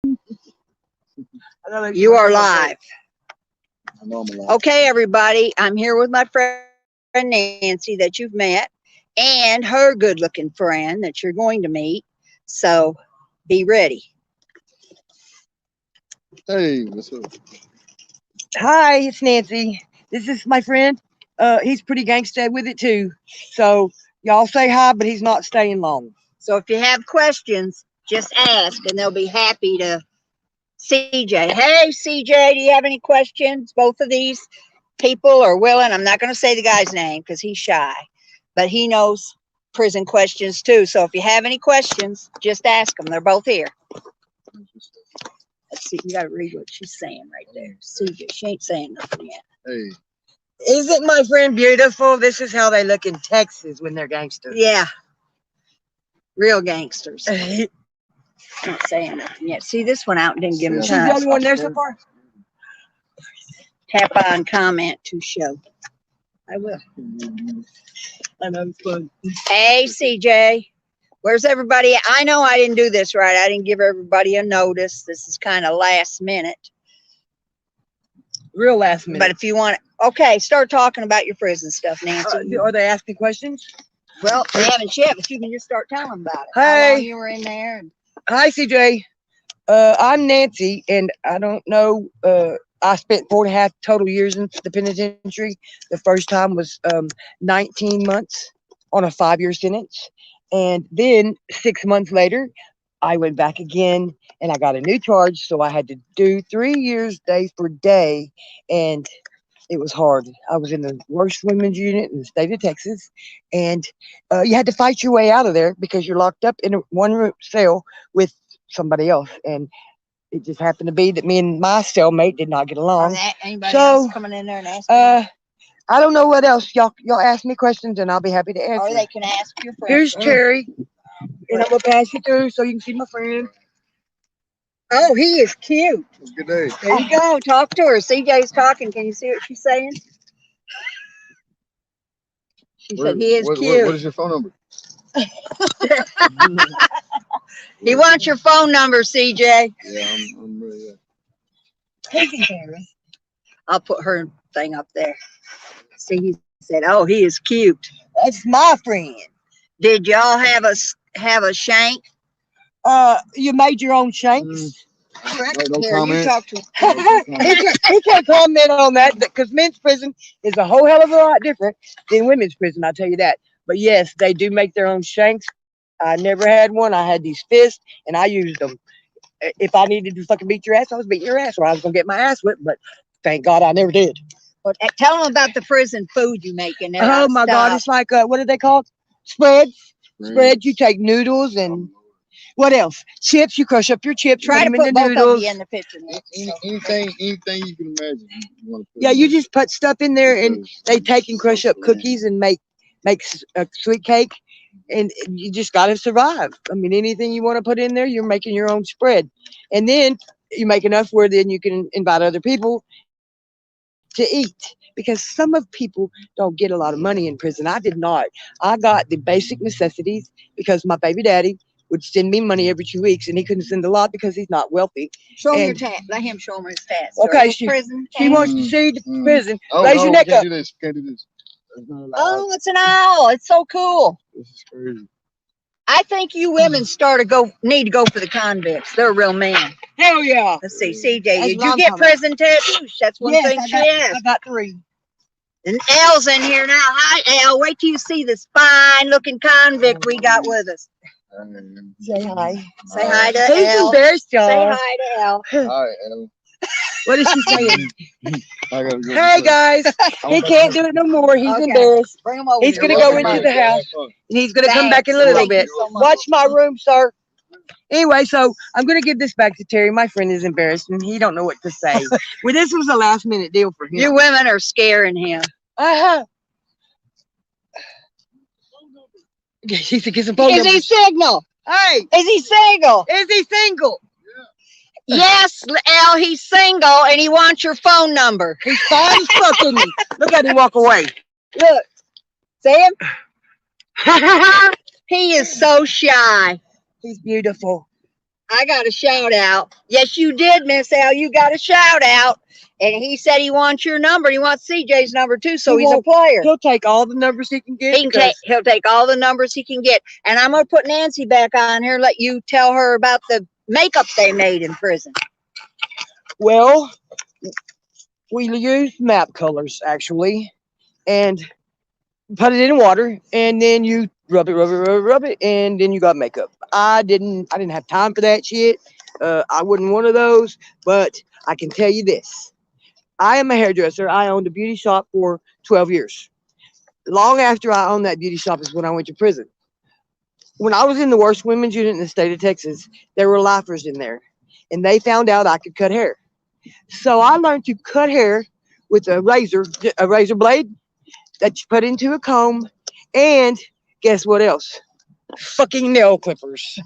You are live. I know I'm alive. Okay, everybody. I'm here with my friend Nancy that you've met and her good looking friend that you're going to meet. So be ready. Hey, what's up? Hi, it's Nancy. This is my friend. He's pretty gangsta with it too. So y'all say hi, but he's not staying long. So if you have questions, just ask and they'll be happy to. CJ. Hey, CJ, do you have any questions? Both of these people are willing. I'm not going to say the guy's name because he's shy, but he knows prison questions too. So if you have any questions, just ask them. They're both here. Let's see. You got to read what she's saying right there. CJ, she ain't saying nothing yet. Hey, Isn't my friend beautiful? This is how they look in Texas when they're gangsters. Yeah. Real gangsters. Not saying nothing yet. See this one out and didn't give him She's the time. only one there so far. Tap on comment to show. I will. I know it's fun. Hey, CJ. Where's everybody? I know I didn't do this right. I didn't give everybody a notice. This is kind of last minute. Real last minute. But if you want, okay, start talking about your prison stuff, Nancy. Are they asking questions? Well, they haven't yet, but you can just start telling them about it. How Hey. long you were in there? And Hi, CJ. I'm Nancy, and I don't know. I spent 4.5 total years in the penitentiary. The first time was 19 months on a 5-year sentence. And then 6 months later, I went back again and I got a new charge. So I had to do 3 years day for day. And it was hard. I was in the worst women's unit in the state of Texas. And you had to fight your way out of there because you're locked up in one room cell with somebody else. And it just happened to be that me and my cellmate did not get are along. there anybody So, else coming in there and asking? I don't know what else. Y'all ask me questions and I'll be happy to Or answer. they can ask your friends. Here's Terry. And I'm gonna pass you through so you can see my friend. Oh, he is cute. it's a good day. There you go. Talk to her. CJ's talking. Can you see what she's saying? She said he is cute. What is your phone number? He wants your phone number, CJ. Yeah, I'm really. I'll put her thing up there. See, he said, "Oh, he is cute." That's my friend. Did y'all have a shank? You made your own shanks. Correct. No Here, comment. you talk to. He can't comment on that because men's prison is a whole hell of a lot different than women's prison. I'll tell you that. But yes, they do make their own shanks. I never had one. I had these fists and I used them. If I needed to fucking beat your ass, I was beating your ass, or I was gonna get my ass whipped. But thank God I never did. But tell them about the prison food you make in there. Oh my God, it's like what are they called? Spreads. Spreads. You take noodles and what else? Chips. You crush up your chips. Try to put them put in the both noodles. of you in the picture. Anything you can imagine. You wanna put Yeah, in you there. just put stuff in there, and Because they take and crush up cookies and make a sweet cake, and you just got to survive. I mean, anything you want to put in there, you're making your own spread, and then you make enough where then you can invite other people to eat. Because some of people don't get a lot of money in prison. I did not. I got the basic necessities because my baby daddy would send me money every 2 weeks, and he couldn't send a lot because he's not wealthy. Show him your And- tat. Let him show him his tats. Okay, Are those she- prison She tats? wants to see the prison. Oh, Raise no, your we neck can't up. do this. We can't do this. That's not allowed. Oh, it's an owl. It's so cool. This is crazy. I think you women need to go for the convicts. They're a real man. Hell yeah. Let's see, CJ, That's did what you I'm get talking about. prison tattoos? That's one Yes, thing she has. I got 3. And Elle's in here now. Hi, Elle. Wait till you see this fine-looking convict we got with us. Say hi. Say hi to He's Elle. embarrassed, Say y'all. hi to Elle. Hi, Al. What is she saying? I gotta go. Hey guys, he can't do it no more. He's Okay. embarrassed. Bring him over He's here. gonna Welcome go into back. the house. And he's gonna come back in a Thanks. little Thank you bit. so much. Watch my room, sir. Anyway, so I'm gonna give this back to Terry. My friend is embarrassed and he don't know what to say. Well, this was a last minute deal for him. You women are scaring him. Uh-huh. She said, get some phone Is he numbers. single? Hey, Is he single? is he single? Yes, Elle, he's single and he wants your phone number. He's fine as fuck, isn't he? Look at him walk away. Look. See him? He is so shy. He's beautiful. I got a shout out. Yes, you did, Miss L. You got a shout out. And he said he wants your number. He wants CJ's number too, so He he's a won't- player. He'll take all the numbers he can get. He'll take all the numbers he can get. And I'm gonna put Nancy back on here, let you tell her about the makeup they made in prison. Well, we used map colors actually, and put it in water, and then you rub it, and then you got makeup. I didn't have time for that shit. I wasn't one of those, but I can tell you this. I am a hairdresser. I owned a beauty shop for 12 years. Long after I owned that beauty shop is when I went to prison. When I was in the worst women's unit in the state of Texas, there were lifers in there, and they found out I could cut hair. So I learned to cut hair with a razor blade that you put into a comb, and guess what else? Fucking nail clippers.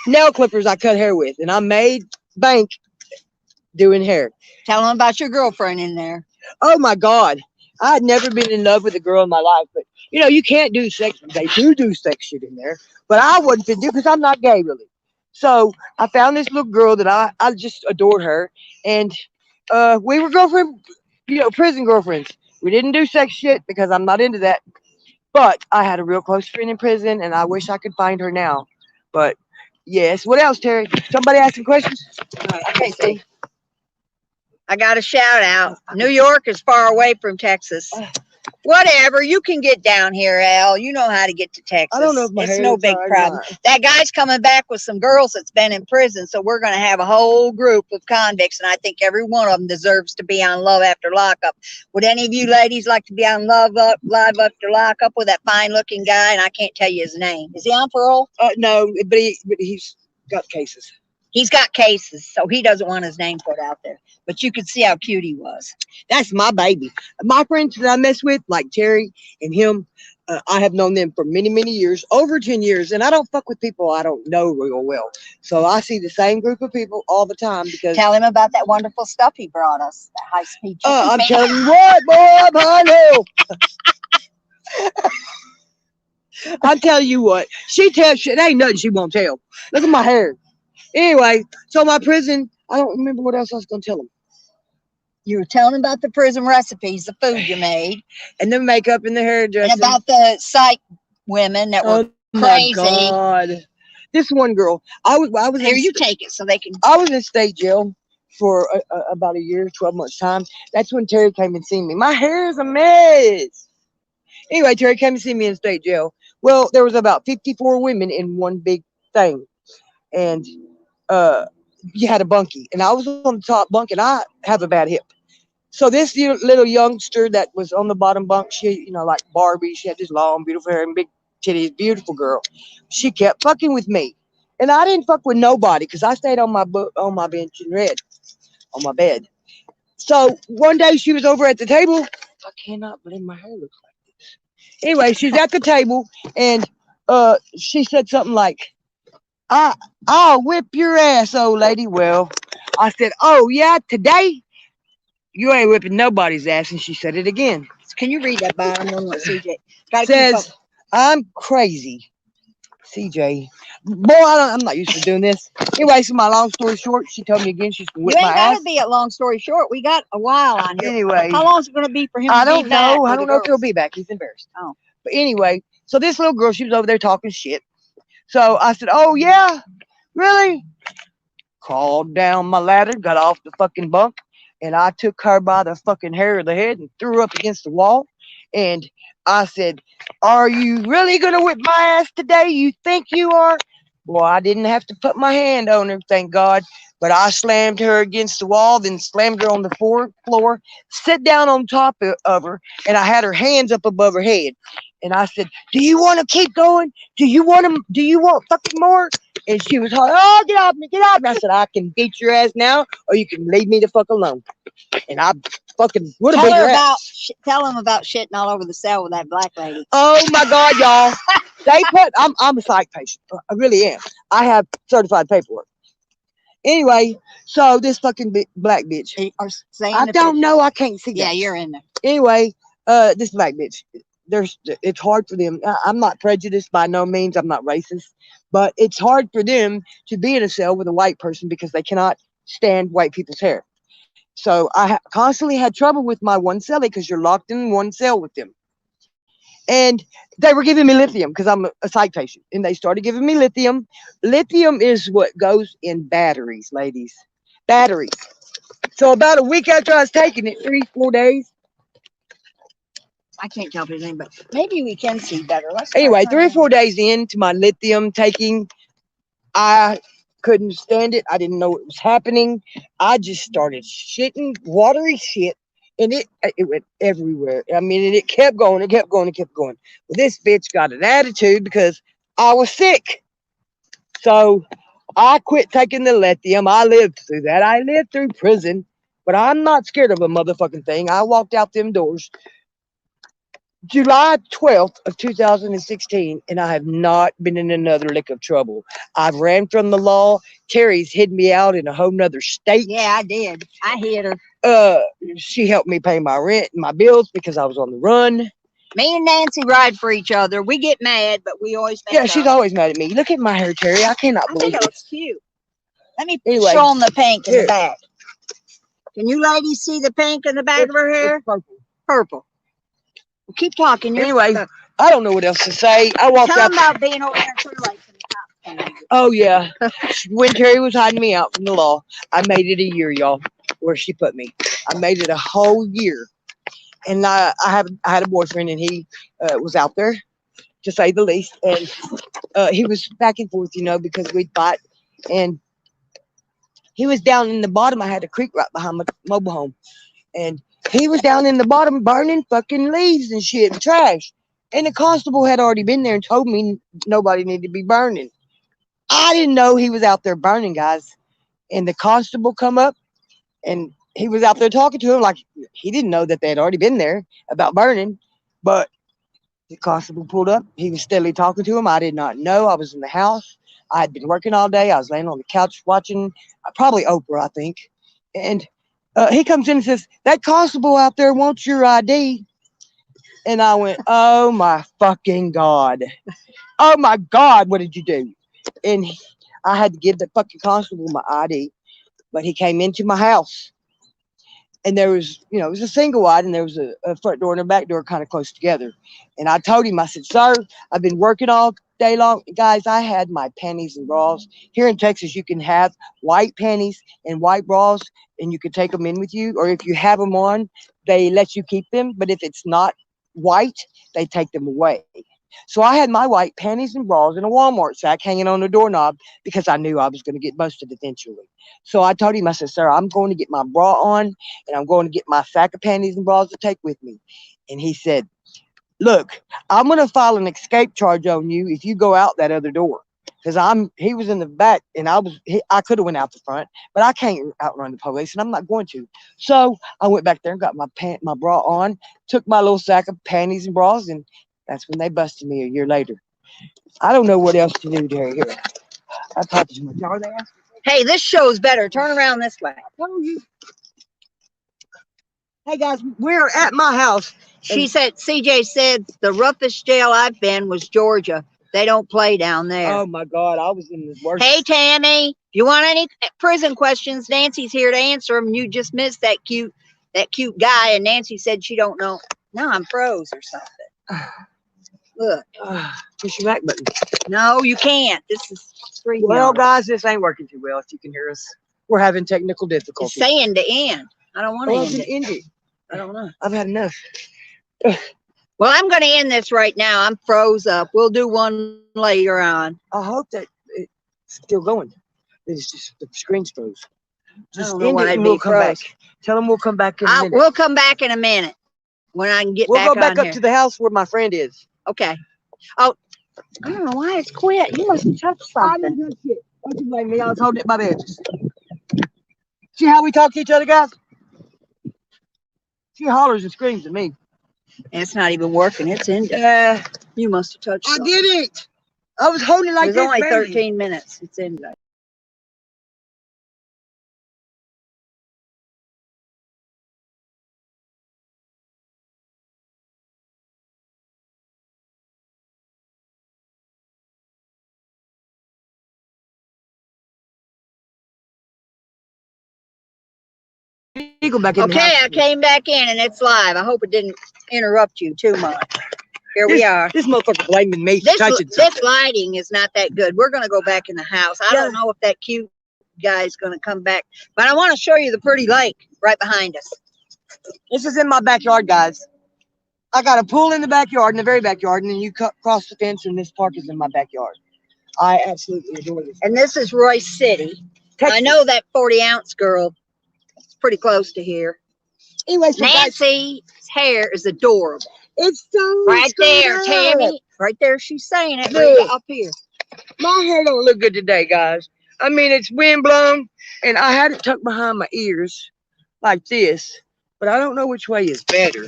Nail clippers I cut hair with, and I made bank doing hair. Tell them about your girlfriend in there. Oh my God. I had never been in love with a girl in my life, but you know, you can't do sex. They do sex shit in there, but I wouldn't fit do because I'm not gay really. So I found this little girl that I just adored her, and we were girlfriend, prison girlfriends. We didn't do sex shit because I'm not into that. But I had a real close friend in prison, and I wish I could find her now. But yes, what else, Terry? Somebody asking questions? Okay, see. I got a shout out. New York is far away from Texas. Whatever, you can get down here, Al. You know how to get to Texas. I don't know if my it's hair no looks big all right or problem. not. That guy's coming back with some girls that's been in prison, so we're going to have a whole group of convicts, and I think every one of them deserves to be on Love After Lockup. Would any of you ladies like to be on Live After Lockup with that fine-looking guy? And I can't tell you his name. Is he on parole? No, but he's got cases. He's got cases, so he doesn't want his name put out there. But you could see how cute he was. That's my baby. My friends that I mess with, like Terry and him, I have known them for many, many years, over 10 years, and I don't fuck with people I don't know real well. So I see the same group of people all the time because Tell him about that wonderful stuff he brought us, that high-speed chicken I'm finger. telling you what, boy, I'm behind hell. I'm telling you what, she tells shit. Ain't nothing she won't tell. Look at my hair. Anyway, so my prison, I don't remember what else I was going to tell them. You were telling him about the prison recipes, the food you made, And the makeup and the hairdressing. and about the psych women that were my crazy. God. This one girl, I was Here, in, you take it so they can. I was in state jail for about a year, 12 months time. That's when Terry came and seen me. My hair is a mess. Anyway, Terry came and see me in state jail. Well, there was about 54 women in one big thing. And you had a bunkie. And I was on the top bunk, and I have a bad hip. So this little youngster that was on the bottom bunk, she, like Barbie, she had this long, beautiful hair and big titties, beautiful girl. She kept fucking with me. And I didn't fuck with nobody because I stayed on my bench and read on my bed. So one day she was over at the table. I cannot believe my hair looks like this. Anyway, she's at the table, and she said something like, I'll whip your ass, old lady. Well, I said, oh, yeah, today? You ain't whipping nobody's ass. And she said it again. Can you read that bottom one, what CJ? Gotta Says, I'm crazy. CJ. Boy, I'm not used to doing this. Anyway, so my long story short, she told me again she's going to you whip my ain't ass. gotta be a long story short. We got a while on here. Anyway. How long is it gonna be for him I to don't be back? know. I with don't the know if he'll girls? be back. He's embarrassed. Oh. But anyway, so this little girl, she was over there talking shit. So I said, oh, yeah? Really? Crawled down my ladder, got off the fucking bunk, and I took her by the fucking hair of the head and threw her up against the wall. And I said, are you really going to whip my ass today? You think you are? Well, I didn't have to put my hand on her, thank God. But I slammed her against the wall, then slammed her on the floor, sit down on top of her, and I had her hands up above her head. And I said, do you want to keep going? Do you want fucking more? And she was like, oh, get off me, get off me. I said, I can beat your ass now, or you can leave me the fuck alone. And I fucking would have beat your ass. Tell him about shitting all over the cell with that black lady. Oh my God, y'all. I'm a psych patient. I really am. I have certified paperwork. Anyway, so this fucking black bitch. Or saying I don't know. I can't see that. Yeah, you're in there. Anyway, this black bitch. It's hard for them. I'm not prejudiced by no means. I'm not racist, but it's hard for them to be in a cell with a white person because they cannot stand white people's hair. So I constantly had trouble with my one cellie because you're locked in one cell with them. And they were giving me lithium because I'm a psych patient. And they started giving me lithium. Lithium is what goes in batteries, ladies. Batteries. So about a week after I was taking it, 3-4 days. I can't tell if there's anybody. Maybe we can see better. Let's try Anyway, turning 3 or 4 on. days into my lithium taking, I couldn't stand it. I didn't know what was happening. I just started shitting watery shit, and it went everywhere. I mean, and it kept going, it kept going, it kept going. Well, this bitch got an attitude because I was sick. So I quit taking the lithium. I lived through that. I lived through prison, but I'm not scared of a motherfucking thing. I walked out them doors July 12th of 2016, and I have not been in another lick of trouble. I've ran from the law. Terry's hid me out in a whole nother state. Yeah, I did. I hit her. She helped me pay my rent and my bills because I was on the run. Me and Nancy ride for each other. We get mad, but we always make Yeah, she's up. always mad at me. Look at my hair, Terry. I cannot I believe think it it. looks cute. Let me Anyway, show them the pink in here. the back. Can you ladies see the pink in the back of her hair? It's purple. Purple. Well, keep talking. Anyway, I don't know what else to say. I walked Tell out. them about being over there in Clear Lake and the cops. Oh yeah, when Terry was hiding me out from the law, I made it a year, y'all. Where she put me, I made it a whole year, and I had a boyfriend, and he was out there, to say the least, and he was back and forth, because we'd fight, and he was down in the bottom. I had a creek right behind my mobile home, and he was down in the bottom burning fucking leaves and shit and trash, and the constable had already been there and told me nobody needed to be burning. I didn't know he was out there burning, guys. And the constable come up, and he was out there talking to him like he didn't know that they had already been there about burning. But the constable pulled up. He was steadily talking to him. I did not know. I was in the house. I had been working all day. I was laying on the couch watching probably Oprah, I think. And he comes in and says, "That constable out there wants your ID." And I went, "Oh my fucking God. Oh my God, what did you do?" And I had to give the fucking constable my ID, but he came into my house, and there was, it was a single wide, and there was a front door and a back door kind of close together. And I told him, I said, "Sir, I've been working all day long." Guys, I had my panties and bras. Here in Texas, you can have white panties and white bras, and you can take them in with you, or if you have them on, they let you keep them. But if it's not white, they take them away. So I had my white panties and bras in a Walmart sack hanging on the doorknob because I knew I was going to get busted eventually. So I told him, I said, "Sir, I'm going to get my bra on, and I'm going to get my sack of panties and bras to take with me." And he said, "Look, I'm going to file an escape charge on you if you go out that other door." Because he was in the back, and I could have went out the front, but I can't outrun the police, and I'm not going to. So I went back there and got my bra on, took my little sack of panties and bras, and that's when they busted me a year later. I don't know what else to do there. Here, I talked too much. Are they asking? Hey, this show's better. Turn around this way. Hey guys, we're at my house. She said, CJ said the roughest jail I've been was Georgia. They don't play down there. Oh my God, I was in the worst. Hey, Tammy, if you want any prison questions, Nancy's here to answer them. You just missed that cute guy, and Nancy said she don't know. No, I'm froze or something. Look. Push your back button. No, you can't. This is free. Well, guys, this ain't working too well. If you can hear us, we're having technical It's difficulties. saying to end. I don't want to end it. End it. I don't know. I've had enough. Well, I'm going to end this right now. I'm froze up. We'll do one later on. I hope that it's still going. It's just the screen's froze. Just don't know end why it it'd and be we'll come back. froze. Tell them we'll come back in a minute. We'll come back in a minute when I can get We'll back go back on up here. to the house where my friend is. Okay. Oh, I don't know why it's quit. You must have touched I something. didn't touch it. Don't you blame me. I was holding it by the edges. See how we talk to each other, guys? She hollers and screams at me. It's not even working. It's in. You must have touched I something. did it. I was holding it like It was this. only barely. 13 minutes. It's in. go back in the Okay, house. I came back in and it's live. I hope it didn't interrupt you too much. Here we are. This motherfucker blaming me for This touching this something. lighting is not that good. We're gonna go back in the house. I don't know if that cute guy's gonna come back, but I want to show you the pretty lake right behind us. This is in my backyard, guys. I got a pool in the backyard, in the very backyard, and then you cross the fence, and this park is in my backyard. I absolutely adore this. And this is Royce City. I Texas. know that 40-ounce girl is pretty close to here. Anyway, so guys, Nancy's hair is adorable. it's so Right there, screwed up. Tammy. Right there, she's saying it. Look. Right up here. My hair don't look good today, guys. I mean, it's wind blown, and I had it tucked behind my ears like this, but I don't know which way is better.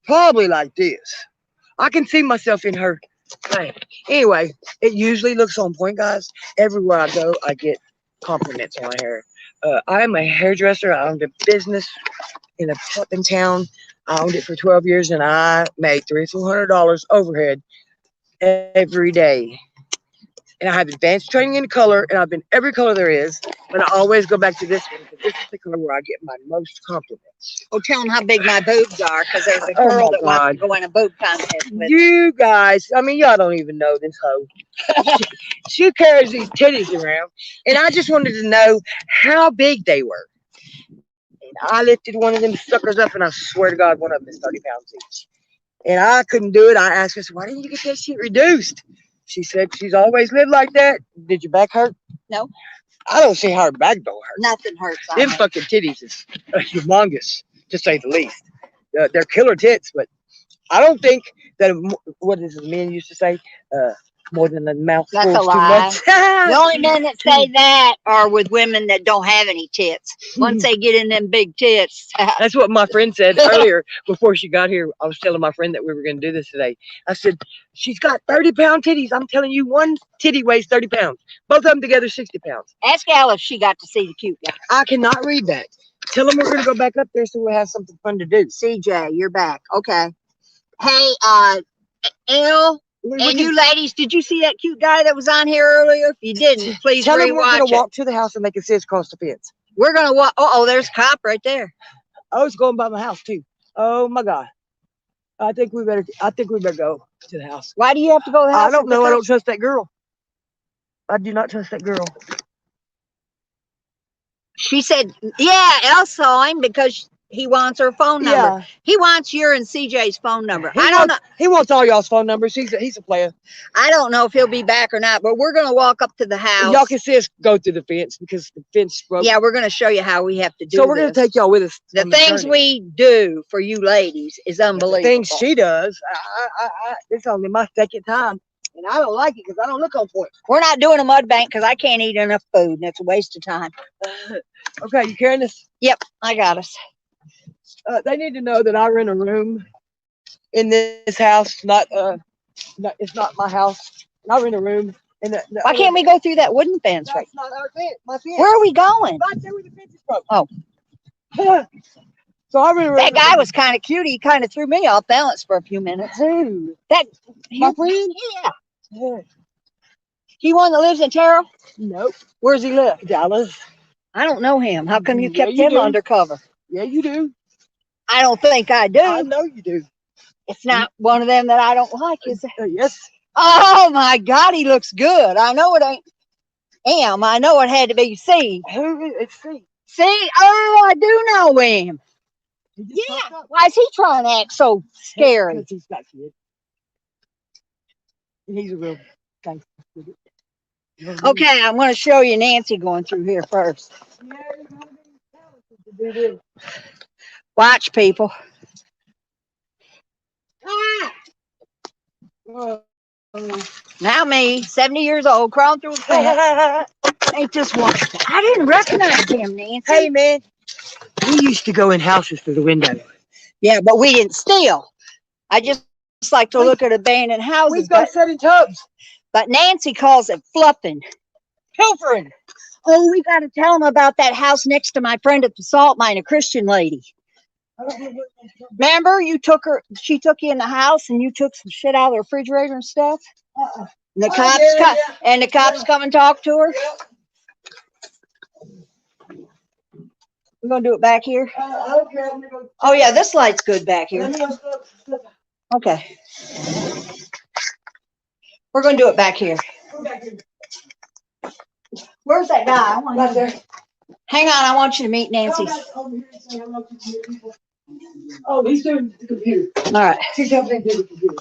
Probably like this. I can see myself in her thing. Anyway, it usually looks on point, guys. Everywhere I go, I get compliments on my hair. I am a hairdresser. I owned a business in a pub in town. I owned it for 12 years, and I made $300-400 overhead every day. And I have advanced training in color, and I've been every color there is, but I always go back to this one because this is the color where I get my most compliments. Oh, tell them how big my boobs are, because there's a Oh, girl my that wants to God. go in a boob contest with. You guys, I mean, y'all don't even know this hoe. She carries these titties around, and I just wanted to know how big they were. And I lifted one of them suckers up, and I swear to God, one of them is 30 pounds each. And I couldn't do it. I asked her, why didn't you get that shit reduced? She said she's always lived like that. Did your back hurt? No. I don't see how her back don't hurt. Nothing hurts on Them me. fucking titties is humongous, to say the least. They're killer tits, but I don't think that, what is it, men used to say? More than a mouthful That's a is too lie. much. The only men that say that are with women that don't have any tits. Once they get in them big tits, That's what my friend said earlier before she got here. I was telling my friend that we were going to do this today. I said, she's got 30-pound titties. I'm telling you, one titty weighs 30 pounds. Both of them together, 60 pounds. ask Al if she got to see the cute guy. I cannot read that. Tell them we're going to go back up there so we'll have something fun to do. CJ, you're back. Okay. Hey, Elle, We and can- you ladies, did you see that cute guy that was on here earlier? If you didn't, please Tell them we're rewatch going to it. walk to the house and they can see us across the fence. We're gonna walk. Oh, there's a cop right there. Oh, it's going by my house too. Oh my God. I think we better go to the house. Why do you have to go to the house? I don't know. I don't trust that girl. I do not trust that girl. She said, yeah, Elle saw him because he wants her phone number. Yeah. He wants your and CJ's phone number. He I don't know. He wants all y'all's phone numbers. He's a player. I don't know if he'll be back or not, but we're gonna walk up to the house. Y'all can see us go through the fence because the fence broke. Yeah, we're gonna show you how we have to do So we're gonna this. take y'all with us. The on things journey. we do for you ladies is The unbelievable. things she does. It's only my second time, and I don't like it because I don't look on point. We're not doing a mud bank because I can't eat enough food and it's a waste of time. Okay, you carrying this? Yep, I got us. They need to know that I rent a room in this house. It's not my house. I rent a room. And Why can't we go through that wooden fence right? That's not our fence. My fence. Where are we going? Right there where the fence is broke. Oh. So I rent a room. That guy was kind of cute. He kind of threw me off balance for a few minutes. Who? That My friend? Yeah. Yeah. He one that lives in Terrell? Nope. Where's he live? Dallas. I don't know him. How come you Yeah, kept you him do. undercover? Yeah, you do. I don't think I do. I know you do. It's not one of them that I don't like, is it? Yes. Oh my God, he looks good. I know it ain't him. I know it had to be C. Who is it's C? See? Oh, I do know him. He just Yeah. popped up. Why is he trying to act so scary? Because he's got kids. And he's a real gangster. Okay, I'm going to show you Nancy going through here first. Yeah, you gotta be talented to do this. Watch, people. Oh, Now me, 70 years old, crawling through a fence. Ain't this wonderful? I didn't recognize him, Nancy. Hey, man. We used to go in houses through the window. Yeah, but we didn't steal. I just like to look at abandoned houses. We'd go sit in tubs. But Nancy calls it fluffing. Pilfering. Oh, we got to tell them about that house next to my friend at the salt mine, a Christian lady. Remember, she took you in the house and you took some shit out of the refrigerator and stuff? Uh-uh. And the Oh, cops yeah, yeah. and the cops come and talk to her? We're gonna do it back here? I don't care. I'm gonna go. Oh, yeah, this light's good back here. Let me go stop. Okay. We're gonna do it back here. Go back here. Where's that guy? I want Right there. Hang on, I want you to meet Nancy. Come back over here and say hello to the people. Oh, he's doing the computer. All right. She's helping do the computer.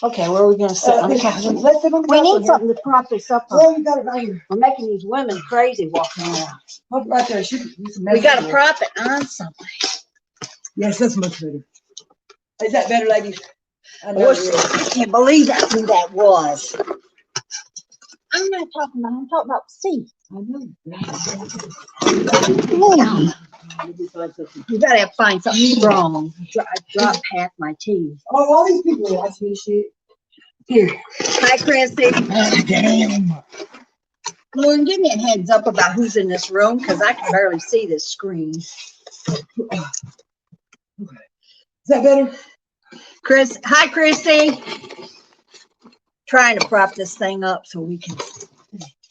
Okay, where are we gonna sit on the couch? Let's sit on the We couch need right something to prop this up on. here. Oh, you got it right here. We're making these women crazy walking around. Hold it right there. She can do some We gotta messing. prop it on something. Yes, that's much better. Is that better, ladies? I I know wish- it is. I can't believe that's who that was. I'm not talking about, I'm talking about the seat. I know. You gotta find something strong. I dropped half my teeth. Oh, all these people are watching this shit. Here. Hi, Chrissy. Damn. Lauren, give me a heads up about who's in this room, because I can barely see this screen. Is that better? Hi, Chrissy. Trying to prop this thing up so we can.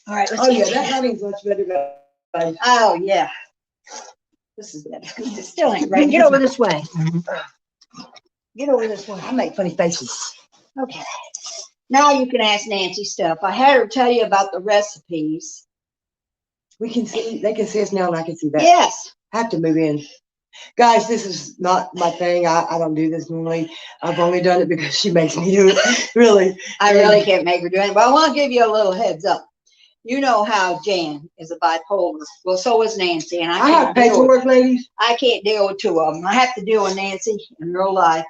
All right, let's Oh, yeah, get that lighting's much better, guys. Oh, yeah. This is better. It still ain't right. Get over this way. Get over this way. I make funny faces. Okay. Now you can ask Nancy stuff. I had her tell you about the recipes. We can see, they can see us now and I can see that. Yes. I have to move in. Guys, this is not my thing. I don't do this normally. I've only done it because she makes me do it. Really. I really can't make her do it, but I want to give you a little heads up. You know how Jan is a bipolar. Well, so is Nancy, and I I have can't paperwork, ladies. deal with two of them. I have to deal with Nancy in real life,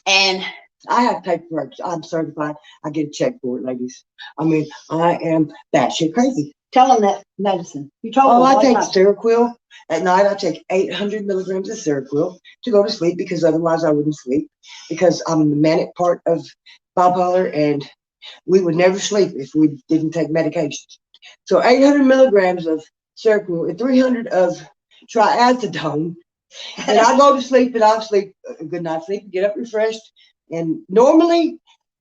and I have paperwork. I'm certified. I get a check for it, ladies. I mean, I am batshit crazy. tell them that medicine. You told Oh, them I what take time. Seroquel. At night, I take 800 milligrams of Seroquel to go to sleep because otherwise I wouldn't sleep because I'm in the manic part of bipolar and we would never sleep if we didn't take medication. So 800 milligrams of Seroquel and 300 of triazidone. And I go to sleep and I'll sleep a good night's sleep, get up refreshed. And normally,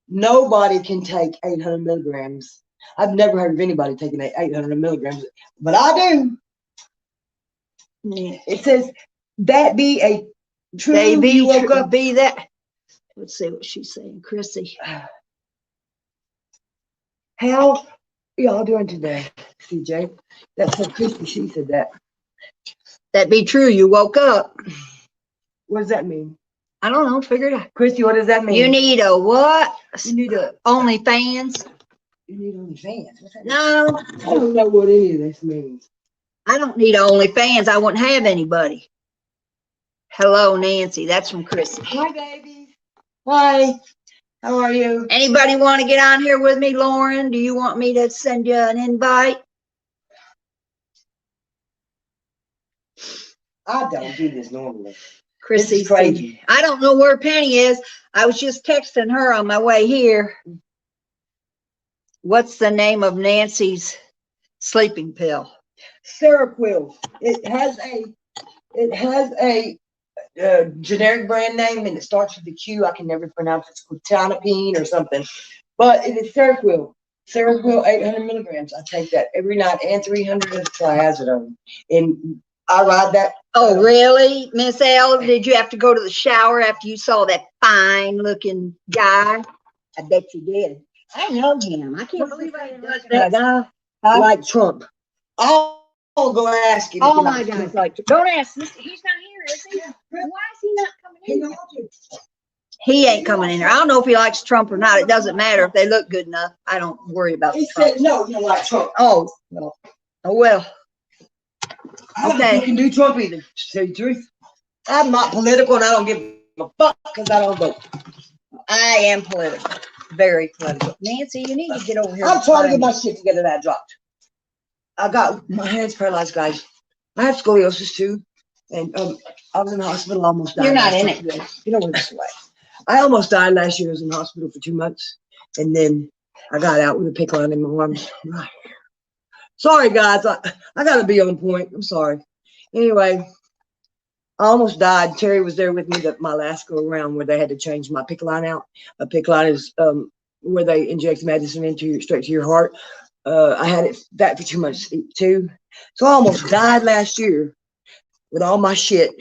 nobody can take 800 milligrams. I've never heard of anybody taking 800 milligrams, but I do. Yeah. It says that be a true. They be, you woke up. be that. Let's see what she's saying, Chrissy. How y'all doing today, CJ? That's so Christy. She said that. That be true. You woke up. What does that mean, I don't know. Figure it out. Christy? What does that mean? You need a what? You need a. OnlyFans? You need OnlyFans. What's that? No, I don't know what any of this means. I don't need OnlyFans. I wouldn't have anybody. Hello, Nancy. That's from Chrissy. Hi, baby. Hi. How are you? Anybody want to get on here with me, Lauren? Do you want me to send you an invite? I don't do this normally. Chrissy, This is crazy. I don't know where Penny is. I was just texting her on my way here. What's the name of Nancy's sleeping pill? Seroquel. It has a generic brand name and it starts with a Q. I can never pronounce it. It's quetiapine or something, but it is Seroquel. Seroquel 800 milligrams. I take that every night and 300 of triazidone. And I ride that. Oh, really, Miss L? Did you have to go to the shower after you saw that fine-looking guy? I bet you did. I know him. I can't believe I didn't look that guy. Huh? Like Trump. I'll go ask him. if Oh he my likes God! Trump. Like, don't ask. He's not here, is he? Why is he not coming He in? don't want to. He ain't coming in there. I don't know if he likes Trump or not. It doesn't matter if they look good enough. I don't worry about He Trump. said no, you don't like Trump. Oh well. Oh well. I don't Okay. think you can do Trump either, to tell you the truth. I'm not political and I don't give a fuck because I don't vote. I am political. Very political. Nancy, you need to get over here. I'm trying to get and my shit together that I dropped. I got my hands paralyzed, guys. I have scoliosis too. And I was in the hospital almost died. You're not last in year. it good. You know this way. I almost died last year. I was in the hospital for 2 months. And then I got out with a pick line in my arms. Right. Sorry, guys. I got to be on point. I'm sorry. Anyway, I almost died. Terry was there with me my last go around where they had to change my pick line out. A pick line is where they inject medicine straight to your heart. I had that for 2 months too. So I almost died last year. with all my shit.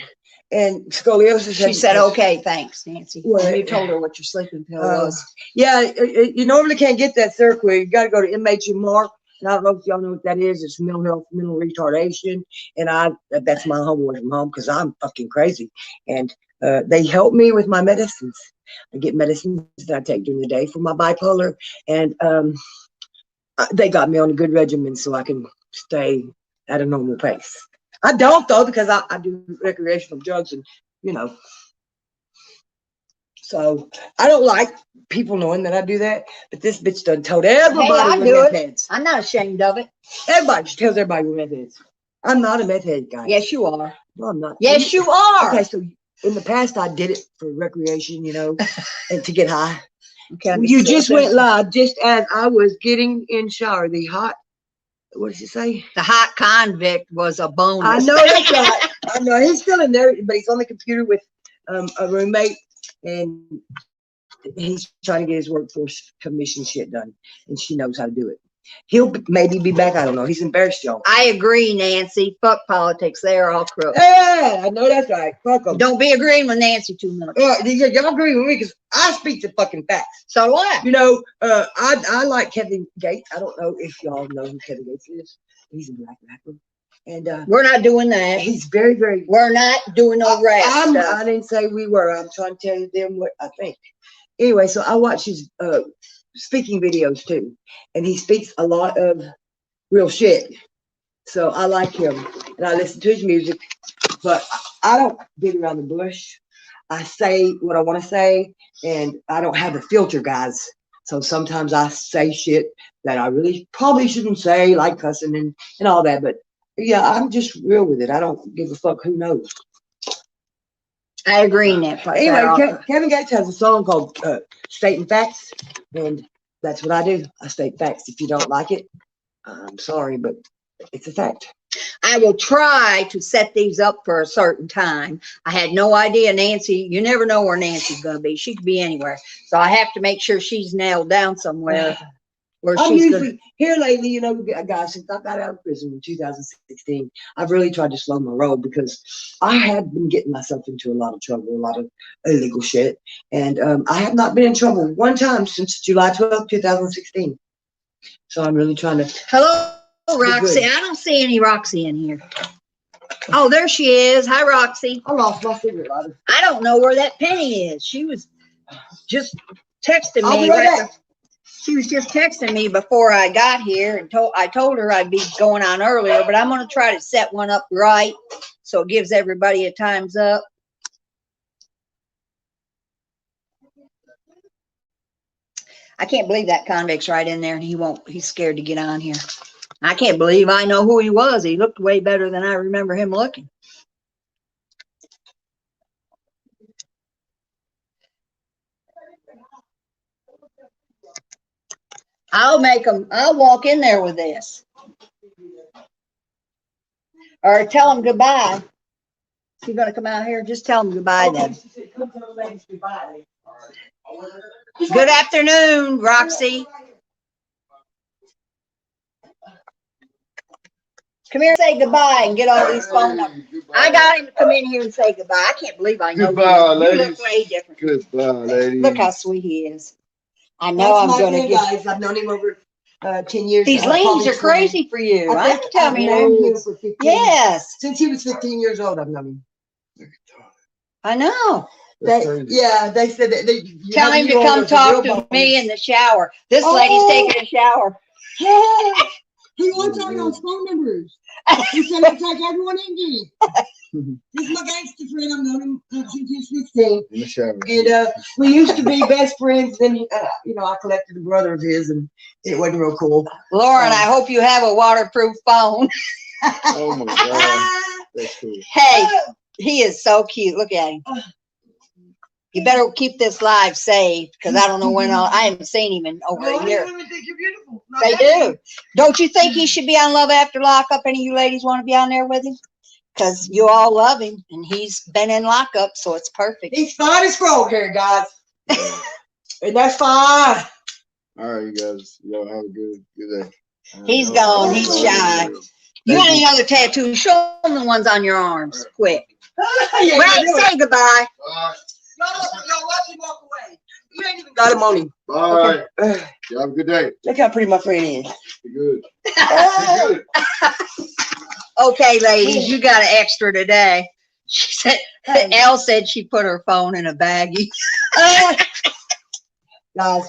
And scoliosis. She said, okay, thanks, Nancy. Well, And you told her what your sleeping pill was. Yeah, you normally can't get that circular. You got to go to MHMR. And I don't know if y'all know what that is. It's mental health, mental retardation. And that's my home away from home because I'm fucking crazy. And they help me with my medicines. I get medicines that I take during the day for my bipolar. And they got me on a good regimen so I can stay at a normal pace. I don't though, because I do recreational drugs and, you know. So I don't like people knowing that I do that, but this bitch done told everybody I we're do meth it. heads. I'm not ashamed of it. Everybody, she tells everybody we're meth heads. I'm not a meth head guy. Yes, you are. No, I'm not. Yes, you are. Okay, so in the past I did it for recreation, you know, and to get high. Okay, You just went live just as I was getting in shower. The hot, what did you say? The hot convict was a bonus. I know that's right. I know he's still in there, but he's on the computer with a roommate, and he's trying to get his workforce commission shit done, and she knows how to do it. He'll maybe be back. I don't know. He's embarrassed, y'all. I agree, Nancy. Fuck politics. They're all crook. Yeah, I know that's right. Fuck them. Don't be agreeing with Nancy too much. Y'all agree with me because I speak the fucking facts. So what? You know, I like Kevin Gates. I don't know if y'all know who Kevin Gates is. He's a black rapper. And we're not doing that. he's very, very. We're not doing no rap stuff. I didn't say we were. I'm trying to tell them what I think. Anyway, so I watch his speaking videos too, and he speaks a lot of real shit. So I like him, and I listen to his music, but I don't beat around the bush. I say what I want to say, and I don't have a filter, guys. So sometimes I say shit that I really probably shouldn't say, like cussing and all that. But yeah, I'm just real with it. I don't give a fuck who knows. I agree in that part. Anyway, Kevin Gates has a song called Stating Facts, and that's what I do. I state facts. If you don't like it, I'm sorry, but it's a fact. I will try to set these up for a certain time. I had no idea Nancy, you never know where Nancy's going to be. She could be anywhere. So I have to make sure she's nailed down somewhere where I'm she's usually good. here lately, you know, guys, since I got out of prison in 2016, I've really tried to slow my roll because I had been getting myself into a lot of trouble, a lot of illegal shit. And I have not been in trouble one time since July 12th, 2016. So I'm really trying to. Hello, Roxy. good. I don't see any Roxy in here. Oh, there she is. Hi, Roxy. I lost my cigarette lighter. I don't know where that Penny is. She was just texting I'll me. be right back. She was just texting me before I got here, and I told her I'd be going on earlier, but I'm going to try to set one up right so it gives everybody a time's up. I can't believe that convict's right in there, and he's scared to get on here. I can't believe I know who he was. He looked way better than I remember him looking. I'll walk in there with this. Or tell him goodbye. Is he going to come out here? Just tell him goodbye then. Good afternoon, Roxy. Come here and say goodbye and get all these phone numbers. I got him to come in here and say goodbye. I can't believe I know Goodbye, you. ladies. You look way different. Goodbye, ladies. Look how sweet he is. I know I'm going to get. Guys, I've known him over 10 years. These lanes are crazy for you. I can tell me that. for 15, Yes, since he was 15 years old, I've known him. I know. That's crazy. They said that you Tell have him to you on come as a talk real to boss. me in the shower. This Oh. lady's taking a shower. Yeah. He wants all y'all's phone numbers. He said to take everyone in here. This is my gangster friend. I've known him since he was 15. In the shower. And we used to be best friends. Then, you know, I collected a brother of his, and it wasn't real cool. Lauren, I hope you have a waterproof phone. Oh my God. That's cool. Hey, he is so cute. Look at him. You better keep this live saved because I don't know when I haven't seen him in over a year. Women think you're beautiful. They do. Don't you think he should be on Love After Lockup? Any of you ladies want to be on there with him? Because you all love him, and he's been in lockup, so it's perfect. He's fine as frog here, guys. And that's fine. All right, you guys. Y'all have a good day. He's gone. He's shy. You got Thank any other tattoos? Show them the ones on your arms, quick. Yeah, Wait, you say goodbye. Bye. y'all watch him walk away. You ain't even got him on him. Bye. Ugh, You have a good day. look how pretty my friend is. Be good. Be good. Okay, ladies, you got an extra today. She said, Elle said she put her phone in a baggie. Guys,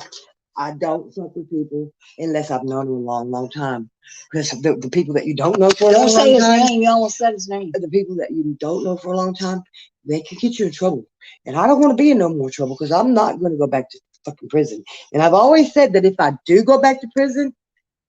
I don't fuck with people unless I've known them a long, long time. Because the people that you don't know for a Don't long, say long his time, name. You almost said his name. the people that you don't know for a long time, they can get you in trouble. And I don't want to be in no more trouble because I'm not going to go back to fucking prison. And I've always said that if I do go back to prison,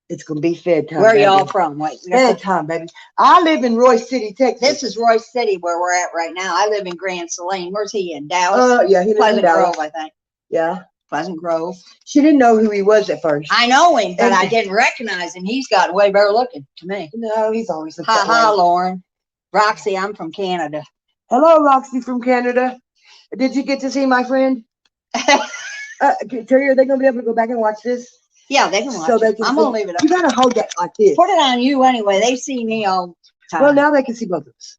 it's going to be Fed time. Where are y'all baby. from? Wait, Fed time, baby. I live in Royce City, Texas. this is Royce City where we're at right now. I live in Grand Saline. Where's he in? Dallas? Yeah, he lives in Pleasant Dallas. Grove, I think. Yeah. Pleasant Grove. She didn't know who he was at first. I know him, but And- I didn't recognize him. He's got way better looking to me. No, he's always looked Ha that ha, way. Lauren. Roxy, I'm from Canada. Hello, Roxy from Canada. Did you get to see my friend? Terry, are they going to be able to go back and watch this? Yeah, they can watch So they it. can I'm see- gonna leave it up. You got to hold that like this. Put it on you anyway. They see me all the time. Well, now they can see both of us.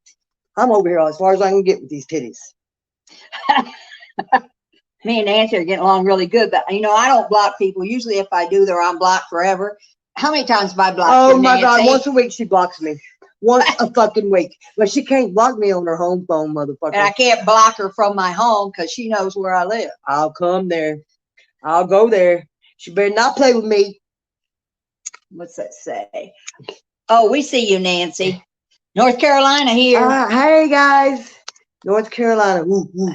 I'm over here as far as I can get with these titties. Me and Nancy are getting along really good, but you know, I don't block people. Usually if I do, they're on block forever. How many times have I blocked Oh you, my God, Nancy? once a week she blocks me. Once a fucking week. But she can't block me on her home phone, And motherfucker. I can't block her from my home because she knows where I live. I'll come there. I'll go there. She better not play with me. What's that say? Oh, we see you, Nancy. North Carolina here. Hey guys, North Carolina. Woo, woo.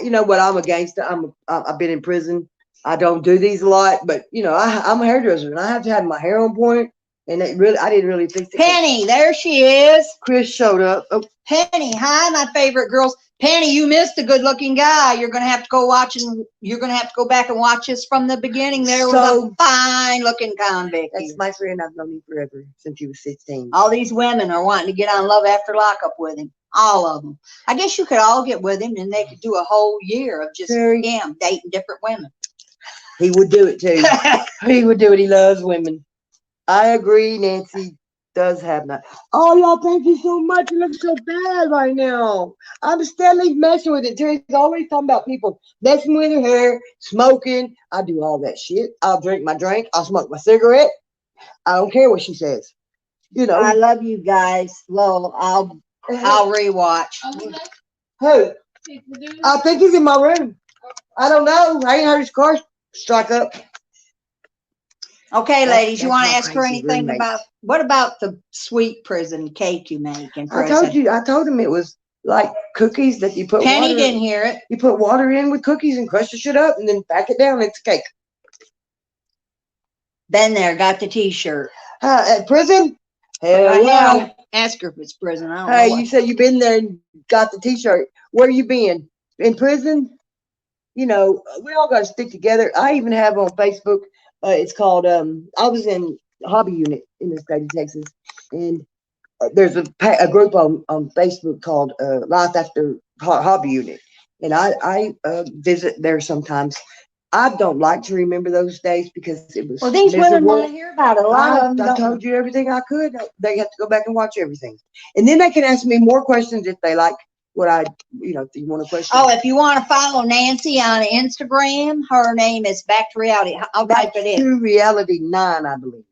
You know what? I'm a gangster. I've been in prison. I don't do these a lot, but you know, I'm a hairdresser and I have to have my hair on point. And I didn't really fix it. Penny, there she is. Chris showed up. Oh, Penny, hi, my favorite girls. Penny, you missed a good-looking guy. You're gonna have to go watch and you're gonna have to go back and watch this from the beginning. There was So- a fine-looking convict. that's my friend. I've known him forever since he was 16. All these women are wanting to get on Love After Lockup with him. All of them. I guess you could all get with him and they could do a whole year of just Terry. him dating different women. He would do it too. He would do it. He loves women. I agree. Nancy does have that. Oh, y'all, thank you so much. It looks so bad right now. I'm steadily messing with it. Terry's always talking about people messing with her hair, smoking. I do all that shit. I'll drink my drink. I'll smoke my cigarette. I don't care what she says. You know. I love you guys. Lol, I'll rewatch. Who? I think he's in my room. I don't know. I ain't heard his car strike up. Okay, ladies, you that's want to my ask her crazy anything roommate. about what about the sweet prison cake you make in I prison? told him it was like cookies that you put Penny water didn't hear it. You put water in with cookies and crush the shit up and then pack it down. It's cake. Been there, got the T-shirt. At prison? Hell I yeah. know. Ask her if it's prison. I don't Hey, know. you said you been there and got the T-shirt. Where you been? In prison? You know, we all got to stick together. I even have on Facebook. It's called. I was in Hobby Unit in the state of Texas, and there's a group on Facebook called Life After Hobby Unit, and I visit there sometimes. I don't like to remember those days because it was. Well, these women miserable. want to hear about it. A lot of them I don't. told you everything I could. They have to go back and watch everything, and then they can ask me more questions if they like what I, if you want a question. Oh, if you want to follow Nancy on Instagram, her name is Back to Reality. I'll type it in. to Reality 9, I believe.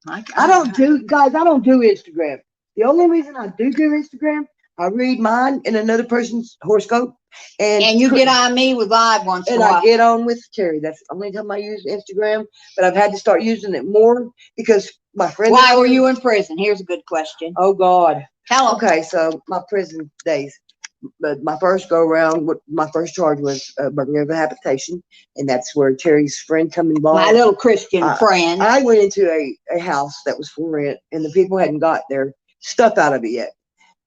I I don't do Instagram. The only reason I do Instagram, I read mine in another person's horoscope, And you get on me with live once in and a I while. get on with Terry. That's the only time I use Instagram, but I've had to start using it more because my friend. Why were you in prison? Here's a good question. Oh God. Tell 'em. Okay, so my prison days. But my first go around, my first charge was burglary of a habitation, and that's where Terry's friend come involved. My little Christian friend. I went into a house that was for rent, and the people hadn't got their stuff out of it yet.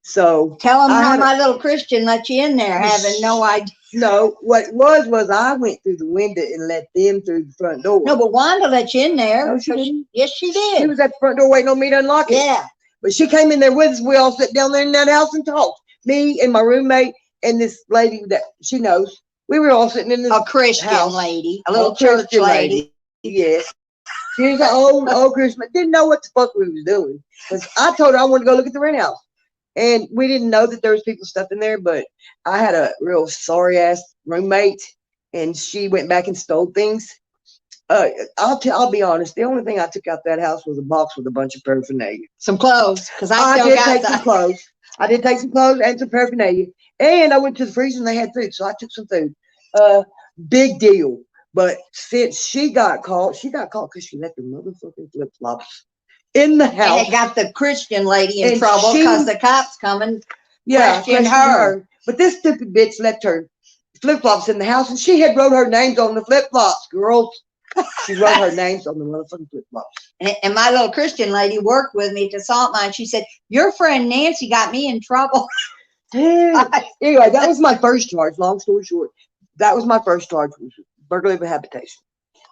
So Tell them I how had a- my little Christian let you in there, having no idea. no, what it was I went through the window and let them through the front door. No, but Wanda let you in there. No, she didn't. Yes, she She did. was at the front door waiting on me to unlock it. Yeah. But she came in there with us. We all sat down there in that house and talked. Me and my roommate and this lady that she knows. We were all sitting in this A Christian house. lady. A little A church Christian lady. Yes. She was an old Christmas. Didn't know what the fuck we was doing. Cause I told her I wanted to go look at the rent house. And we didn't know that there was people stuff in there, but I had a real sorry ass roommate and she went back and stole things. I'll be honest. The only thing I took out that house was a box with a bunch of paraphernalia. Some clothes, because I I still did got take some some. clothes. I did take some clothes and some paraphernalia. And I went to the freezer and they had food, so I took some food. Big deal. But since she got caught because she left her motherfucking flip flops in the And house. it got the Christian lady in And trouble she- because the cops coming. Questioned her. But this stupid bitch left her flip flops in the house and she had wrote her names on the flip flops, girls. She wrote her names on the motherfucking flip flops. And my little Christian lady worked with me at the salt mine. She said, your friend Nancy got me in trouble. Anyway, that was my first charge. Long story short, that was my first charge. Was burglary of habitation.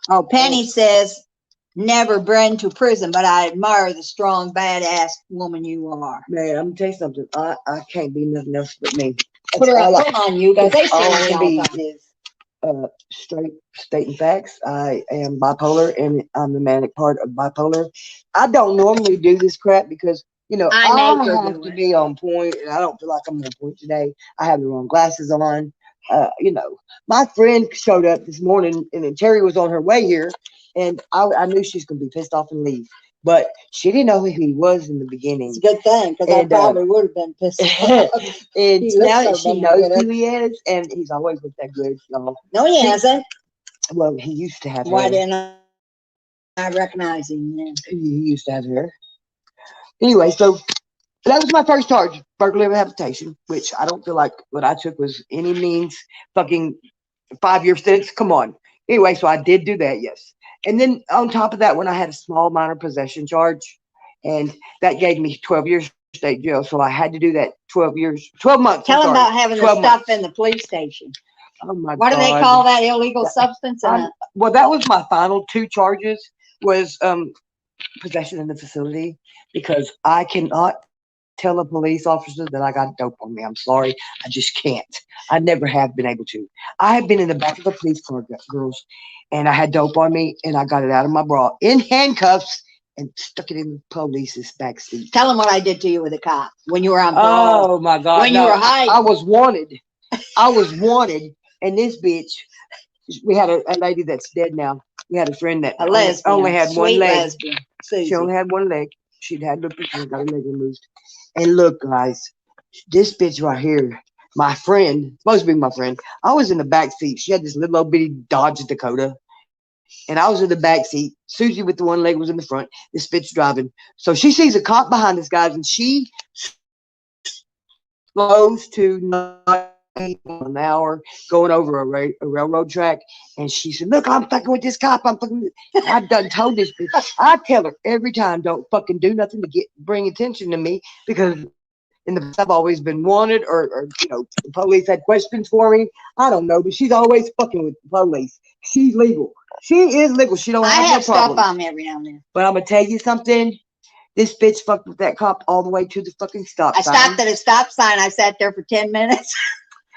Oh, Penny says, never been to prison, but I admire the strong, badass woman you are. Man, I'm gonna tell you something. I can't be nothing else but me. Put her all up on you because they all I say me can all be the time. is straight stating facts. I am bipolar and I'm the manic part of bipolar. I don't normally do this crap because I make her have do to it. be on point, and I don't feel like I'm on point today. I have the wrong glasses on. My friend showed up this morning, and then Terry was on her way here, and I knew she was gonna be pissed off and leave, but she didn't know who he was in the beginning. It's a good thing because I And, probably would have been pissed off. And He looks now so that she damn knows good. who he is, and he's always looked that good. So, No, he hasn't. well, he used to have Why hair. didn't I recognize him then? He used to have hair. Anyway, so that was my first charge, burglary of habitation, which I don't feel like what I took was any means fucking 5-year sentence. Come on. Anyway, so I did do that, yes. And then on top of that, when I had a small minor possession charge, and that gave me 12 years state jail. So I had to do that 12 months. Tell I'm him sorry, about having the 12 stuff months. in the police station. Oh my What do they God. call that illegal substance? Well, that was my final 2 charges was possession in the facility, because I cannot tell a police officer that I got dope on me. I'm sorry. I just can't. I never have been able to. I have been in the back of a police car, girls, and I had dope on me, and I got it out of my bra in handcuffs and stuck it in the police's back seat. Tell them what I did to you with a cop when you were on parole. Oh my God. When you were hiding. I was wanted. I was wanted. And this bitch, we had a lady that's dead now. We had a friend that A lesbian. only had one Sweet leg. lesbian. Susie. She only had one leg. She'd had lupus and got her leg removed. And look, guys, this bitch right here, my friend, supposed to be my friend. I was in the back seat. She had this little old bitty Dodge Dakota. And I was in the back seat. Susie with the one leg was in the front. This bitch driving. So she sees a cop behind us, guys, and she slows to 90 an hour going over a railroad track. And she said, look, I'm fucking with this cop. I done told this bitch. I tell her every time, don't fucking do nothing to bring attention to me, because in the past I've always been wanted, or the police had questions for me. I don't know, but she's always fucking with the police. She's legal. She is legal. She don't I have have no stuff problem. on me every now and then. But I'm gonna tell you something. This bitch fucked with that cop all the way to the fucking stop I sign. stopped at a stop sign. I sat there for 10 minutes.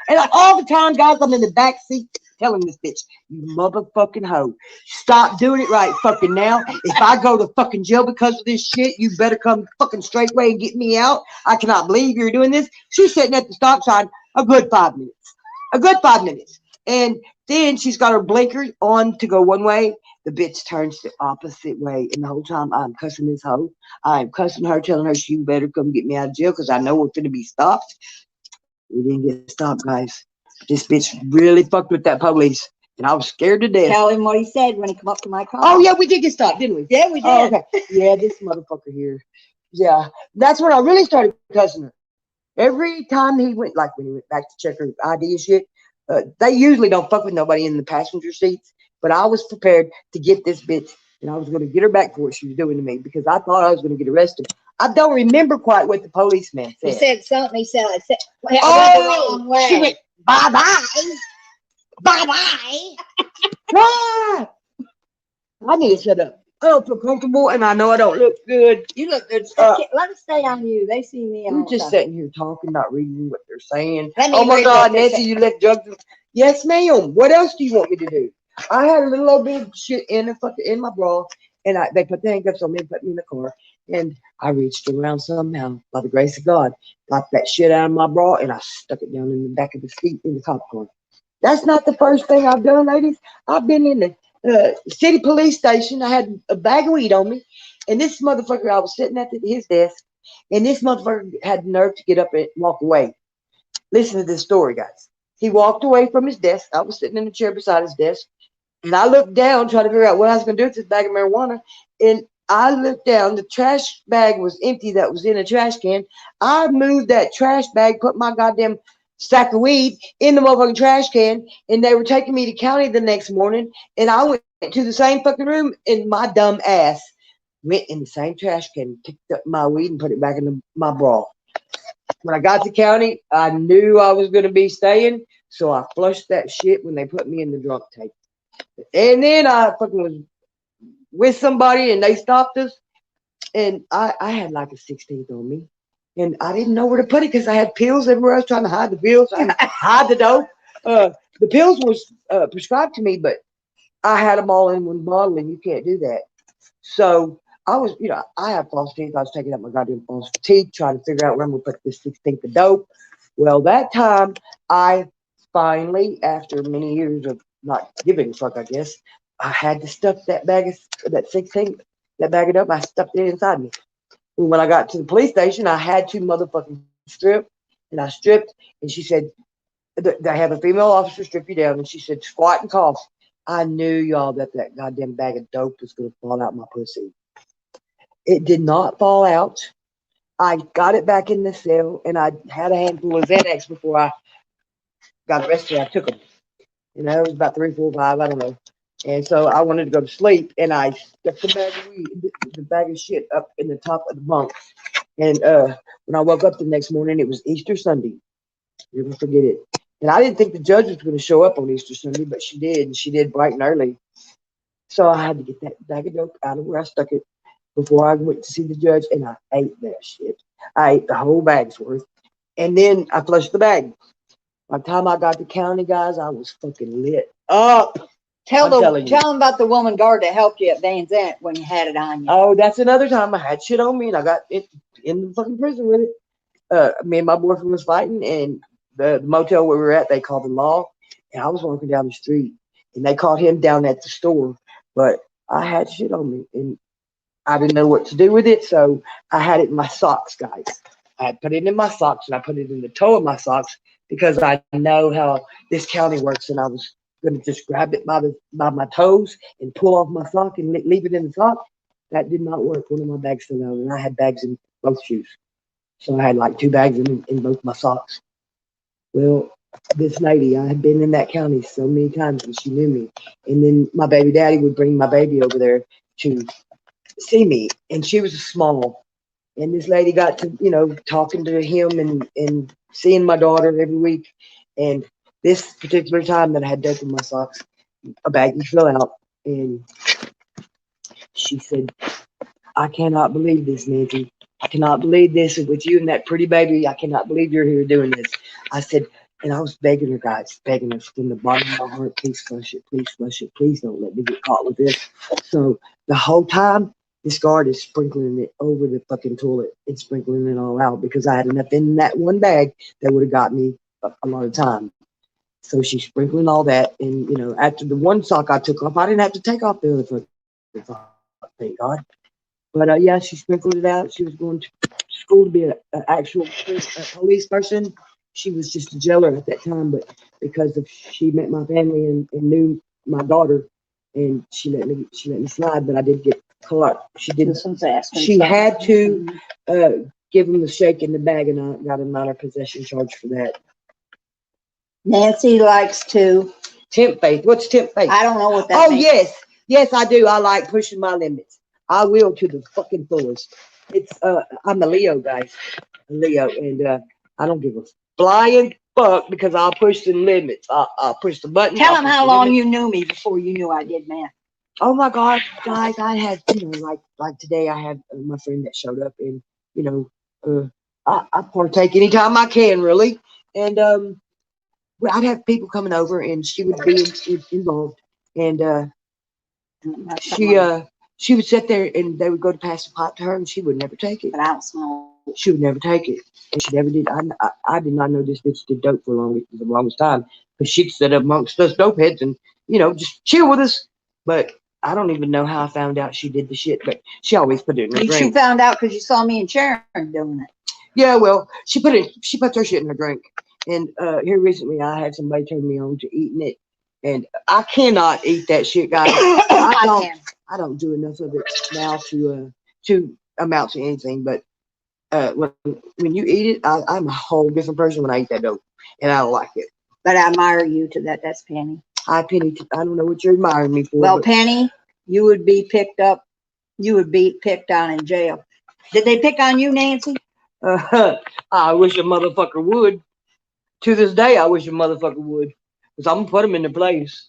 And all the time, guys, I'm in the back seat telling this bitch, you motherfucking hoe, stop doing it right fucking now. If I go to fucking jail because of this shit, you better come fucking straightway and get me out. I cannot believe you're doing this. She's sitting at the stop sign a good 5 minutes. A good 5 minutes. And then she's got her blinkers on to go one way. The bitch turns the opposite way. And the whole time I'm cussing this hoe. I'm cussing her, telling her she better come get me out of jail because I know we're going to be stopped. We didn't get stopped, guys. This bitch really fucked with that police. And I was scared to death. Tell him what he said when he come up to my car. Oh, yeah, we did get stopped, didn't we? Yeah, we did. Oh, okay. Yeah, this motherfucker here. Yeah, that's when I really started cussing her. Every time he went, like when he went back to check her ID and shit, they usually don't fuck with nobody in the passenger seats. But I was prepared to get this bitch, and I was going to get her back for what she was doing to me, because I thought I was going to get arrested. I don't remember quite what the policeman said. He said something. He said, I went the wrong way. She went, bye-bye. Bye-bye. Ah! I need to shut up. I don't feel comfortable, and I know I don't look good. You look good. Uh, Let it stay on you. They see me. We're all just the time. sitting here talking, not reading what they're saying. Let me Oh my read God, what they Nancy, say. you left drugs. Yes, ma'am. What else do you want me to do? I had a little old bit of shit in my bra, And they put the handcuffs on me and put me in the car. And I reached around somehow, by the grace of God, got that shit out of my bra, and I stuck it down in the back of the seat in the cop car. That's not the first thing I've done, ladies. I've been in the city police station. I had a bag of weed on me, and this motherfucker, I was sitting at his desk, and this motherfucker had the nerve to get up and walk away. Listen to this story, guys. He walked away from his desk. I was sitting in the chair beside his desk, and I looked down trying to figure out what I was going to do with this bag of marijuana, and I looked down. The trash bag was empty that was in a trash can. I moved that trash bag, put my goddamn sack of weed in the motherfucking trash can, and they were taking me to county the next morning, and I went to the same fucking room, and my dumb ass went in the same trash can, picked up my weed, and put it back in my bra. When I got to county, I knew I was going to be staying, so I flushed that shit when they put me in the drunk tank. And then I fucking was with somebody, and they stopped us, and I had like a 16th on me, and I didn't know where to put it because I had pills everywhere. I was trying to hide the pills, hide the dope. The pills were prescribed to me, but I had them all in one bottle, and you can't do that. So I was, I have false teeth. I was taking out my goddamn false teeth, trying to figure out where I'm gonna put this 16th of dope. Well, that time I finally, after many years of not giving a fuck, I guess, I had to stuff that bag of that 16th, that bag of dope. I stuffed it inside me. And when I got to the police station, I had to motherfucking strip, and I stripped. And she said, "They have a female officer strip you down," and she said, "Squat and cough." I knew, y'all, that goddamn bag of dope was gonna fall out my pussy. It did not fall out. I got it back in the cell, and I had a handful of Xanax before I got arrested. I took them. It was about 3, 4, 5, I don't know. And so I wanted to go to sleep, and I stuck the bag of shit up in the top of the bunk. And when I woke up the next morning, it was Easter Sunday. Never forget it. And I didn't think the judge was going to show up on Easter Sunday, but she did, and she did bright and early. So I had to get that bag of dope out of where I stuck it before I went to see the judge, and I ate that shit. I ate the whole bag's worth, and then I flushed the bag. By the time I got to county, guys, I was fucking lit up. Tell them about the woman guard that helped you at Van Zant when you had it on you. Oh, that's another time I had shit on me, and I got it in the fucking prison with it. Me and my boyfriend was fighting, and the motel where we were at, they called the law, and I was walking down the street, and they caught him down at the store, but I had shit on me, and I didn't know what to do with it, so I had it in my socks, guys. I put it in my socks, and I put it in the toe of my socks because I know how this county works, and I was going to just grab it by my toes and pull off my sock and leave it in the sock. That did not work. One of my bags fell out, and I had bags in both shoes. So I had like 2 bags in both my socks. Well, this lady, I had been in that county so many times, and she knew me. And then my baby daddy would bring my baby over there to see me, and she was small. And this lady got to, talking to him and seeing my daughter every week. And this particular time that I had dope in my socks, a baggie fell out, and she said, "I cannot believe this, Nancy. I cannot believe this with you and that pretty baby. I cannot believe you're here doing this." I said, and I was begging her, guys, begging her from the bottom of my heart, "Please flush it, please flush it, please don't let me get caught with this." So the whole time, this guard is sprinkling it over the fucking toilet and sprinkling it all out because I had enough in that one bag that would have got me a lot of time. So she's sprinkling all that, and after the one sock I took off, I didn't have to take off the other fucking sock, thank God. But yeah, she sprinkled it out. She was going to school to be an actual police person. She was just a jailer at that time, but because she met my family and knew my daughter, and she let me slide. But I did get caught. She didn't. She had to give him the shake in the bag, and I got a minor possession charge for that. Nancy likes to tempt fate. What's tempt fate? I don't know what that means. Yes, I do. I like pushing my limits. I will to the fucking fullest. It's I'm a Leo, guys. Leo, and I don't give a flying fuck because I'll push the limits. I'll push the button. Tell them how long you knew me before you knew I did math. Oh my God, guys! I had like today. I had my friend that showed up, and I partake anytime I can, really. And I'd have people coming over, and she would be involved, and she she would sit there and they would go to pass the pot to her and she would never take it. But I don't smoke. She would never take it. And she never did. I did not know this bitch did dope for the longest time. Because she'd sit amongst us dope heads and, you know, just chill with us. But I don't even know how I found out she did the shit. But she always put it in her You drink. found out because you saw me and Sharon doing it. Yeah, well, she puts her shit in her drink. And here recently I had somebody turn me on to eating it. And I cannot eat that shit, guys. I don't do enough of it now to amount to anything. But when you eat it, I'm a whole different person when I eat that dope, and I don't like it. But I admire you to that. That's Penny. Hi, Penny. I don't know what you're admiring me for. Well, Penny, you would be picked up. You would be picked on in jail. Did they pick on you, Nancy? I wish a motherfucker would. To this day, I wish a motherfucker would. Because I'm going to put them in their place.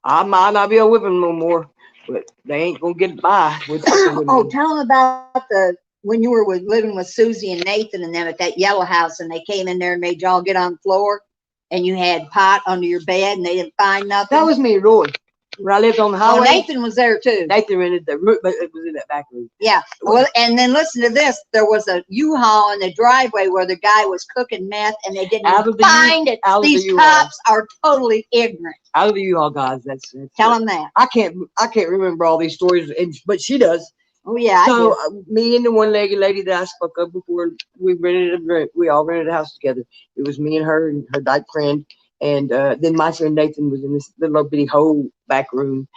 I might not be able to whip them no more, but they ain't going to get by with Oh, tell them about when you were living with Susie and Nathan and them at that yellow house, and they came in there and made y'all get on the floor, and you had pot under your bed, and they didn't find nothing. That was me and Roy. When I lived on the highway. Oh, Nathan was there too. Nathan rented the room, but it was in that back room. Yeah. Well, and then listen to this. There was a U-Haul in the driveway where the guy was cooking meth, and they didn't find it. These cops are totally ignorant. Out of the U-Haul, guys. That's Tell them that. I can't remember all these stories, but she does. Oh yeah. So me and the one-legged lady that I spoke of before, we all rented a house together. It was me and her and her dyke friend. And then my friend Nathan was in this little bitty hole back room.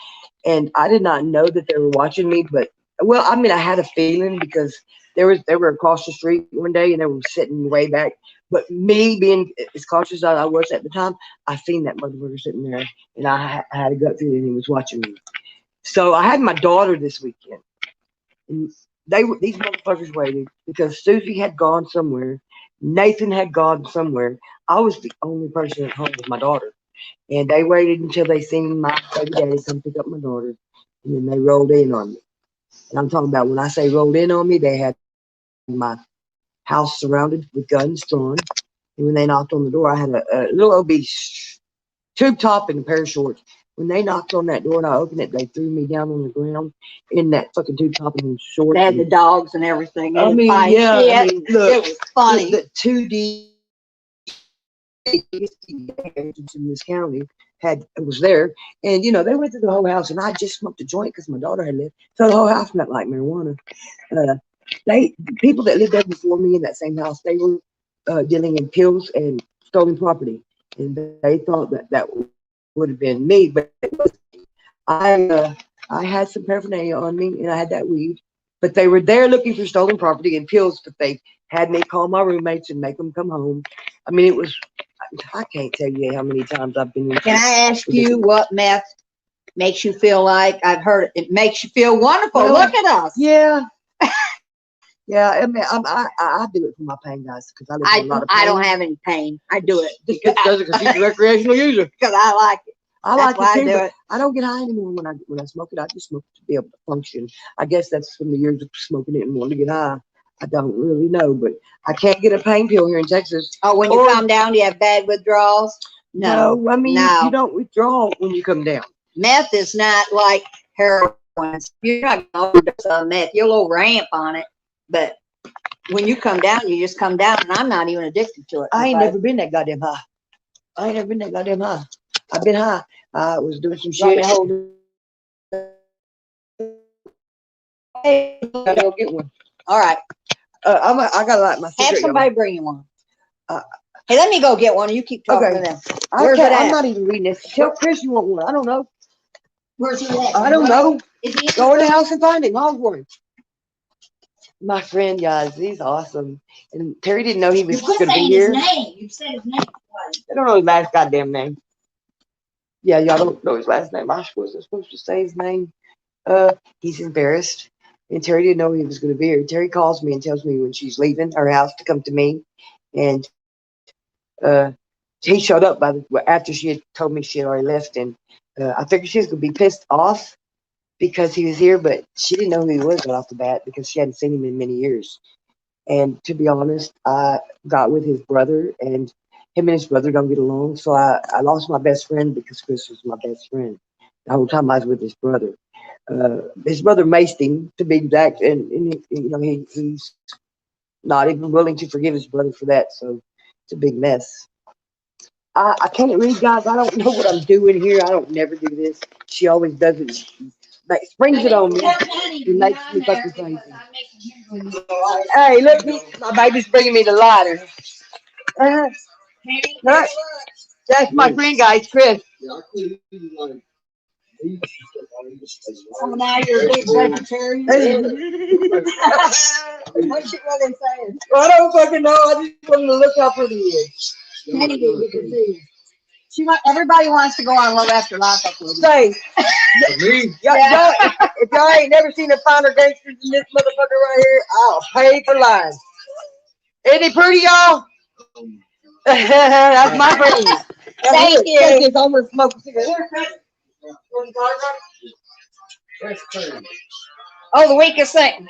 And I did not know that they were watching me. But, well, I mean, I had a feeling because they were across the street one day and they were sitting way back. But me being as cautious as I was at the time, I seen that motherfucker sitting there. And I had a gut feeling he was watching me. So I had my daughter this weekend. And these motherfuckers waited because Susie had gone somewhere. Nathan had gone somewhere. I was the only person at home with my daughter. And they waited until they seen my baby daddy come pick up my daughter. And then they rolled in on me. And I'm talking about when I say rolled in on me, they had my house surrounded with guns drawn. And when they knocked on the door, I had a little obese tube top and a pair of shorts. When they knocked on that door and I opened it, they threw me down on the ground in that fucking tube top and shorts. They had the dogs and everything. I mean, yeah. I mean, look, it was funny. The 2D in this county was there, and you know they went through the whole house, and I just smoked a joint because my daughter had lived, so the whole house smelled like marijuana. People that lived there before me in that same house, they were dealing in pills and stolen property, and they thought that would have been me, but it was. I had some paraphernalia on me, and I had that weed, but they were there looking for stolen property and pills, but they had me call my roommates and make them come home. I mean, it was. I can't tell you how many times I've been. Can I ask you what meth makes you feel like? I've heard it makes you feel wonderful. Well, look at us. Yeah. Yeah, I mean, I do it for my pain, guys, because I live in a lot of pain. I don't have any pain. I do it because she's a recreational user. Because I like it. I like it too. I don't get high anymore when I smoke it. I just smoke it to be able to function. I guess that's from the years of smoking it and wanting to get high. I don't really know, but I can't get a pain pill here in Texas. Oh, when you come down, do you have bad withdrawals? No, I mean, you don't withdraw when you come down. Meth is not like heroin. You're not going to overdose on meth. You'll overamp on it, but when you come down, you just come down, and I'm not even addicted to it. I ain't never been that goddamn high. I've been high. I was doing some shit. Hey, I go get one. All right. I gotta light my cigarette. Have somebody bring you one. Hey, let me go get one. You keep talking to them. Where's it at? I'm not even reading this. Tell Chris you want one. I don't know. Where's he at? I don't know. Go in the house and find him. I'll for him. My friend, guys, he's awesome. And Terry didn't know he was going to be here. You said his name twice. I don't know his last goddamn name. Yeah, y'all don't know his last name. I wasn't supposed to say his name. He's embarrassed. And Terry didn't know he was going to be here. Terry calls me and tells me when she's leaving her house to come to me. And he showed up after she had told me she had already left. And I figured she was going to be pissed off because he was here, but she didn't know who he was right off the bat because she hadn't seen him in many years. And to be honest, I got with his brother, and him and his brother don't get along. So I lost my best friend because Chris was my best friend the whole time I was with his brother. His brother maced him, to be exact, and he's not even willing to forgive his brother for that. So it's a big mess. I can't read, guys. I don't know what I'm doing here. I don't never do this. She always does it. She springs it on me. It makes me fucking crazy. Hey, look, my baby's bringing me the lighter. Look, that's my friend, guys, Chris. Yeah, I couldn't like. So now you're a big vegetarian. What they saying? I don't fucking know. I just wanted to look how pretty he is. Everybody wants to go on Love After Lockup with you. Say, Me? y'all, if y'all ain't never seen a finer gangsters than this motherfucker right here, I'll pay for lying. Isn't he pretty, y'all? That's my friend. Thank you. Thank you. I'm gonna smoke a cigarette. Oh, the weakest link.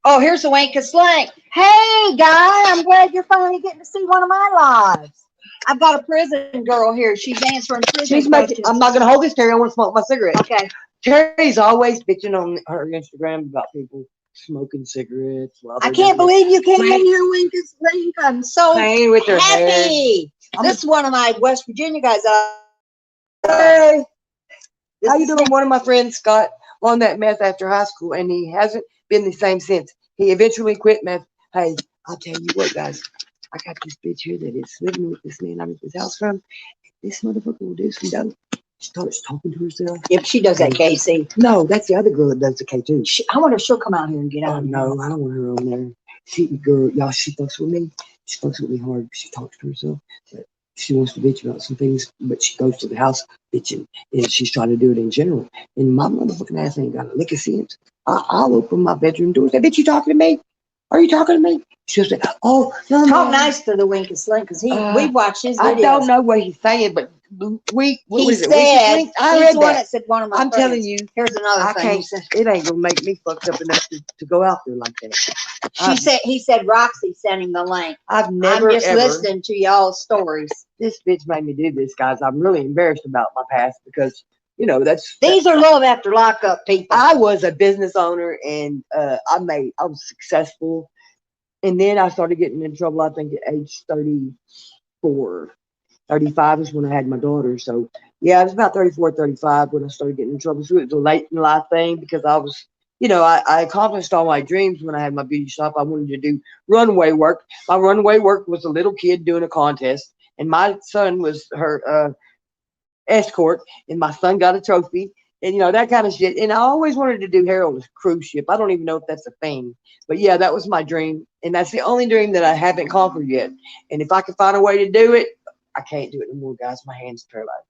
Oh, here's the weakest link. Hey, guy, I'm glad you're finally getting to see one of my lives. I've got a prison girl here. She's answering prison She's making. questions. I'm not gonna hold this, Terry. I want to smoke my cigarette. Okay. Terry's always bitching on her Instagram about people smoking cigarettes. While I they're can't doing believe you came in here, Weakest link. I'm so playing with their hair. happy. This is one of my West Virginia guys. Hey, This how you is doing? One of my friends, Scott, on that meth after high school, and he hasn't been the same since. He eventually quit meth. Hey, I'll tell you what, guys. I got this bitch here that is living with this man I'm at his house from. This motherfucker will do some dope. She starts talking to herself. Yep, she does that, Casey. No, that's the other girl that does the K2. I wonder if she'll come out here and get Oh on. no, I don't want her on there. She girl, y'all, she fucks with me. She fucks with me hard. She talks to herself. But she wants to bitch about some things, but she goes to the house bitching, and she's trying to do it in general. And my motherfucking ass ain't got a lick of sense. I'll open my bedroom door and say, "Bitch, you talking to me? Are you talking to me?" She'll say, "Oh, no, Talk no." nice to the Weakest link, because we watched his videos. I don't know what he's saying, but what He was it? said, Weakest link? I he's read the one that. that said one of my I'm friends. telling you, Here's another I thing. can't. It ain't gonna make me fucked up enough to go out there like that. He said Roxy sent him the link. I've never I'm just ever. listening to y'all's stories. This bitch made me do this, guys. I'm really embarrassed about my past because that's. These are Love After Lockup people. I was a business owner and I was successful, and then I started getting in trouble. I think at age 34, 35 is when I had my daughter. So yeah, it was about 34, 35 when I started getting in trouble. So it was a late in life thing because I was. I accomplished all my dreams when I had my beauty shop. I wanted to do runway work. My runway work was a little kid doing a contest, and my son was her escort, and my son got a trophy, and that kind of shit. And I always wanted to do hair on a cruise ship. I don't even know if that's a thing, but yeah, that was my dream, and that's the only dream that I haven't conquered yet. And if I can find a way to do it, I can't do it anymore, guys. My hands paralyzed.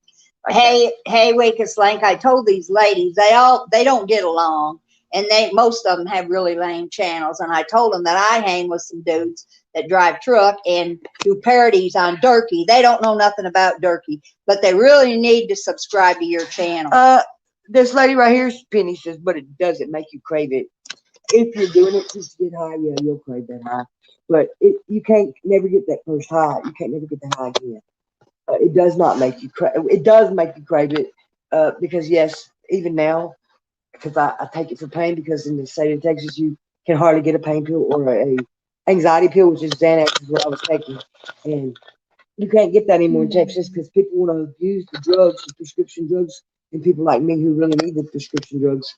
Hey, Weakest link. I told these ladies they don't get along. And most of them have really lame channels. And I told them that I hang with some dudes that drive truck and do parodies on Durkee. They don't know nothing about Durkee, but they really need to subscribe to your channel. This lady right here, Penny, says, but it doesn't make you crave it. If you're doing it just to get high, yeah, you'll crave that high. But you can't never get that first high. You can't never get the high again. It does not make you crave. It does make you crave it because yes, even now. Because I take it for pain, because in the state of Texas you can hardly get a pain pill or a anxiety pill, which is Xanax is what I was taking, and you can't get that anymore in Texas because people want to abuse the drugs, the prescription drugs, and people like me who really need the prescription drugs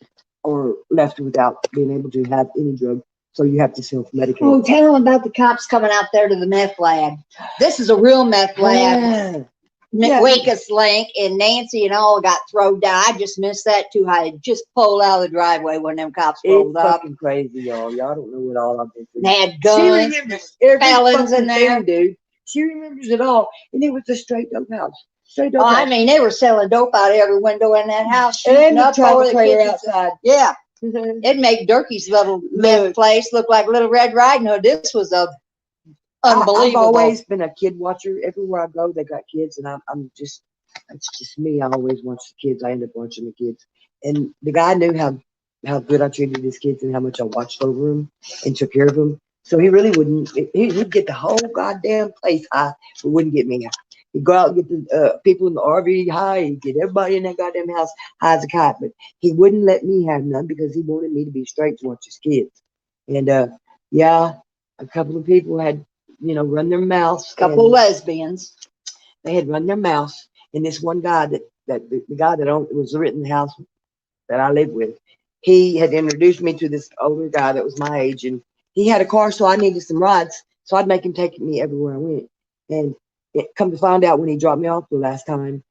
are left without being able to have any drug, so you have to self-medicate. Oh, tell them about the cops coming out there to the meth lab. This is a real meth lab. Yeah. Weakest link, and Nancy and all got thrown down. I just missed that too. I had just pulled out of the driveway when them cops rolled It's up. fucking crazy, y'all. Y'all don't know what all I've been through. They had guns, felons in there. Dude. She remembers it all, and it was a straight dope house. Straight dope Oh, house. I mean, they were selling dope out of every window in that house. And Shooting the up travel over the trailer kitchens. outside. Yeah, it'd make Durkee's little meth place look like Little Red Riding Hood. This was unbelievable. I've always been a kid watcher. Everywhere I go, they got kids, and I'm just. It's just me. I always watch the kids. I end up watching the kids. And the guy knew how good I treated his kids and how much I watched over them and took care of them. So he really wouldn't. He'd get the whole goddamn place high, but wouldn't get me high. He'd go out and get the people in the RV high. He'd get everybody in that goddamn house high as a kite. But he wouldn't let me have none because he wanted me to be straight to watch his kids. And yeah, a couple of people had, run their mouths. Couple and lesbians. They had run their mouths. And this one guy the guy that was written the house that I lived with, he had introduced me to this older guy that was my age, and he had a car, so I needed some rides. So I'd make him take me everywhere I went. And it come to find out when he dropped me off the last time,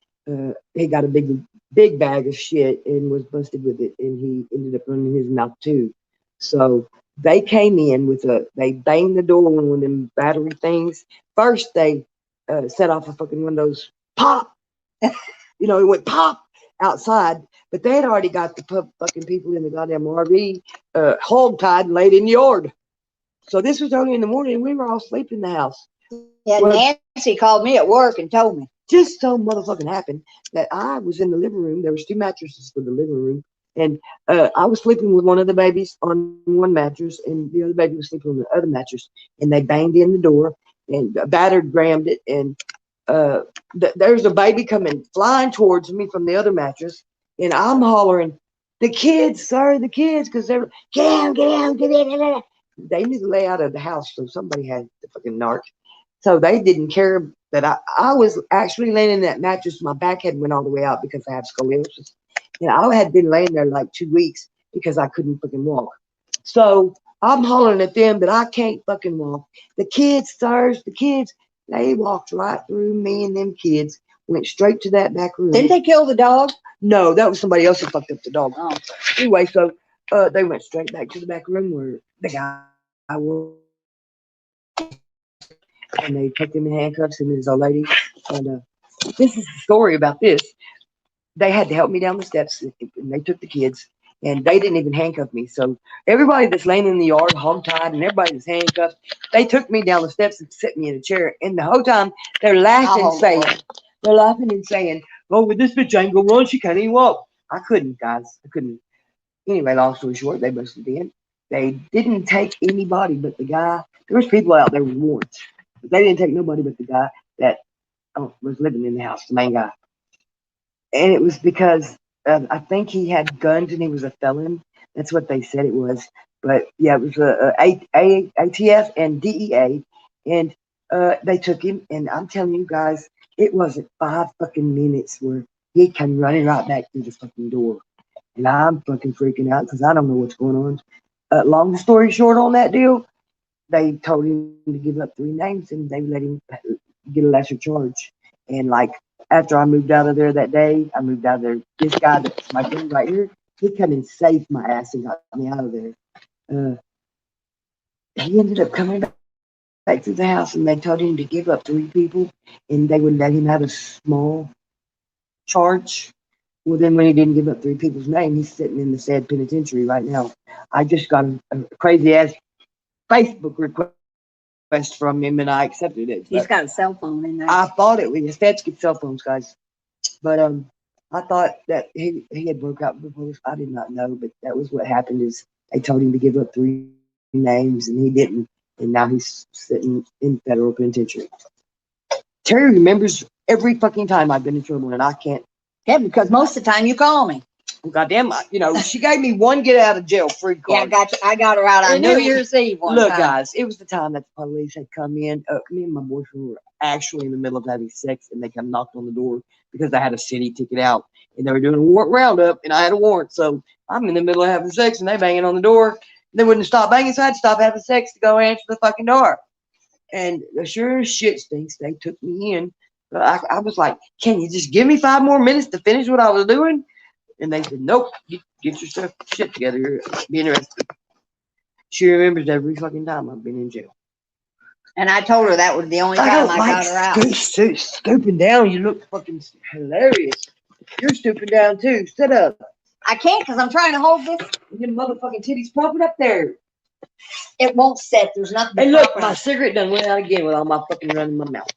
he got a big bag of shit and was busted with it, and he ended up running his mouth too. So they came in they banged the door on one of them battery things. First they set off a fucking one of those pop, it went pop outside, but they had already got the fucking people in the goddamn RV hog tied and laid in the yard. So this was early in the morning, and we were all asleep in the house. Yeah, Well, Nancy called me at work and told me. Just so motherfucking happened that I was in the living room. There was 2 mattresses for the living room, and I was sleeping with one of the babies on one mattress, and the other baby was sleeping on the other mattress. And they banged in the door and battered, grammed it, and there's a baby coming flying towards me from the other mattress, and I'm hollering, "The kids, sir, the kids!" Because they're get out, get in. They need to lay out of the house, so somebody had the fucking narc. So they didn't care that I was actually laying in that mattress. My back had went all the way out because I have scoliosis. And I had been laying there like 2 weeks because I couldn't fucking walk. So I'm hollering at them that I can't fucking walk. The kids, sirs, the kids, they walked right through me and them kids, went straight to that back room. Didn't they kill the dog? No, that was somebody else who fucked up the dog. Oh. Anyway, so they went straight back to the back room where the guy was. And they took him in handcuffs, and his old lady. And this is the story about this. They had to help me down the steps, and they took the kids, and they didn't even handcuff me. So everybody that's laying in the yard, hog-tied, and everybody that's handcuffed, they took me down the steps and set me in a chair. And the whole time, they're laughing, saying, "Oh, with this bitch ain't gonna run. She can't even walk." I couldn't, guys. I couldn't. Anyway, long story short, they busted in. They didn't take anybody but the guy. There was people out there with warrants. They didn't take nobody but the guy that was living in the house, the main guy. And it was because I think he had guns and he was a felon. That's what they said it was. But yeah, it was ATF and DEA. And they took him. And I'm telling you guys, it wasn't 5 fucking minutes where he came running right back through the fucking door. And I'm fucking freaking out because I don't know what's going on. Long story short on that deal, they told him to give up 3 names and they let him get a lesser charge. And like after I moved out of there that day, I moved out of there. This guy that's my friend right here, he come and saved my ass and got me out of there. He ended up coming back to the house, and they told him to give up 3 people, and they would let him have a small charge. Well, then when he didn't give up 3 people's name, he's sitting in the sad penitentiary right now. I just got a crazy ass Facebook request from him, and I accepted it. He's got a cell phone in there. I thought it was the feds get cell phones, guys. But I thought that he had broke out with the police. I did not know, but that was what happened. Is they told him to give up 3 names, and he didn't, and now he's sitting in federal penitentiary. Terry remembers every fucking time I've been in trouble, and I can't. Yeah, because most of the time you call me. Goddamn, she gave me one get out of jail free card. Yeah, I got her out on And New Year's Eve one Look, time. guys, it was the time that the police had come in. Me and my boyfriend were actually in the middle of having sex, and they come knocked on the door because I had a city ticket out, and they were doing a warrant roundup, and I had a warrant. So I'm in the middle of having sex, and they banging on the door. And they wouldn't stop banging, so I had to stop having sex to go answer the fucking door. And sure as shit stinks, they took me in. But I was like, "Can you just give me 5 more minutes to finish what I was doing?" And they said, "Nope, get your shit together. You're being arrested." She remembers every fucking time I've been in jail. And I told her that was the only time I got her out. Stooping down, you look fucking hilarious. You're stooping down too. Sit up. I can't because I'm trying to hold this. Your motherfucking titties popping up there. It won't set. There's nothing. Hey, look, my cigarette done went out again with all my fucking running my mouth.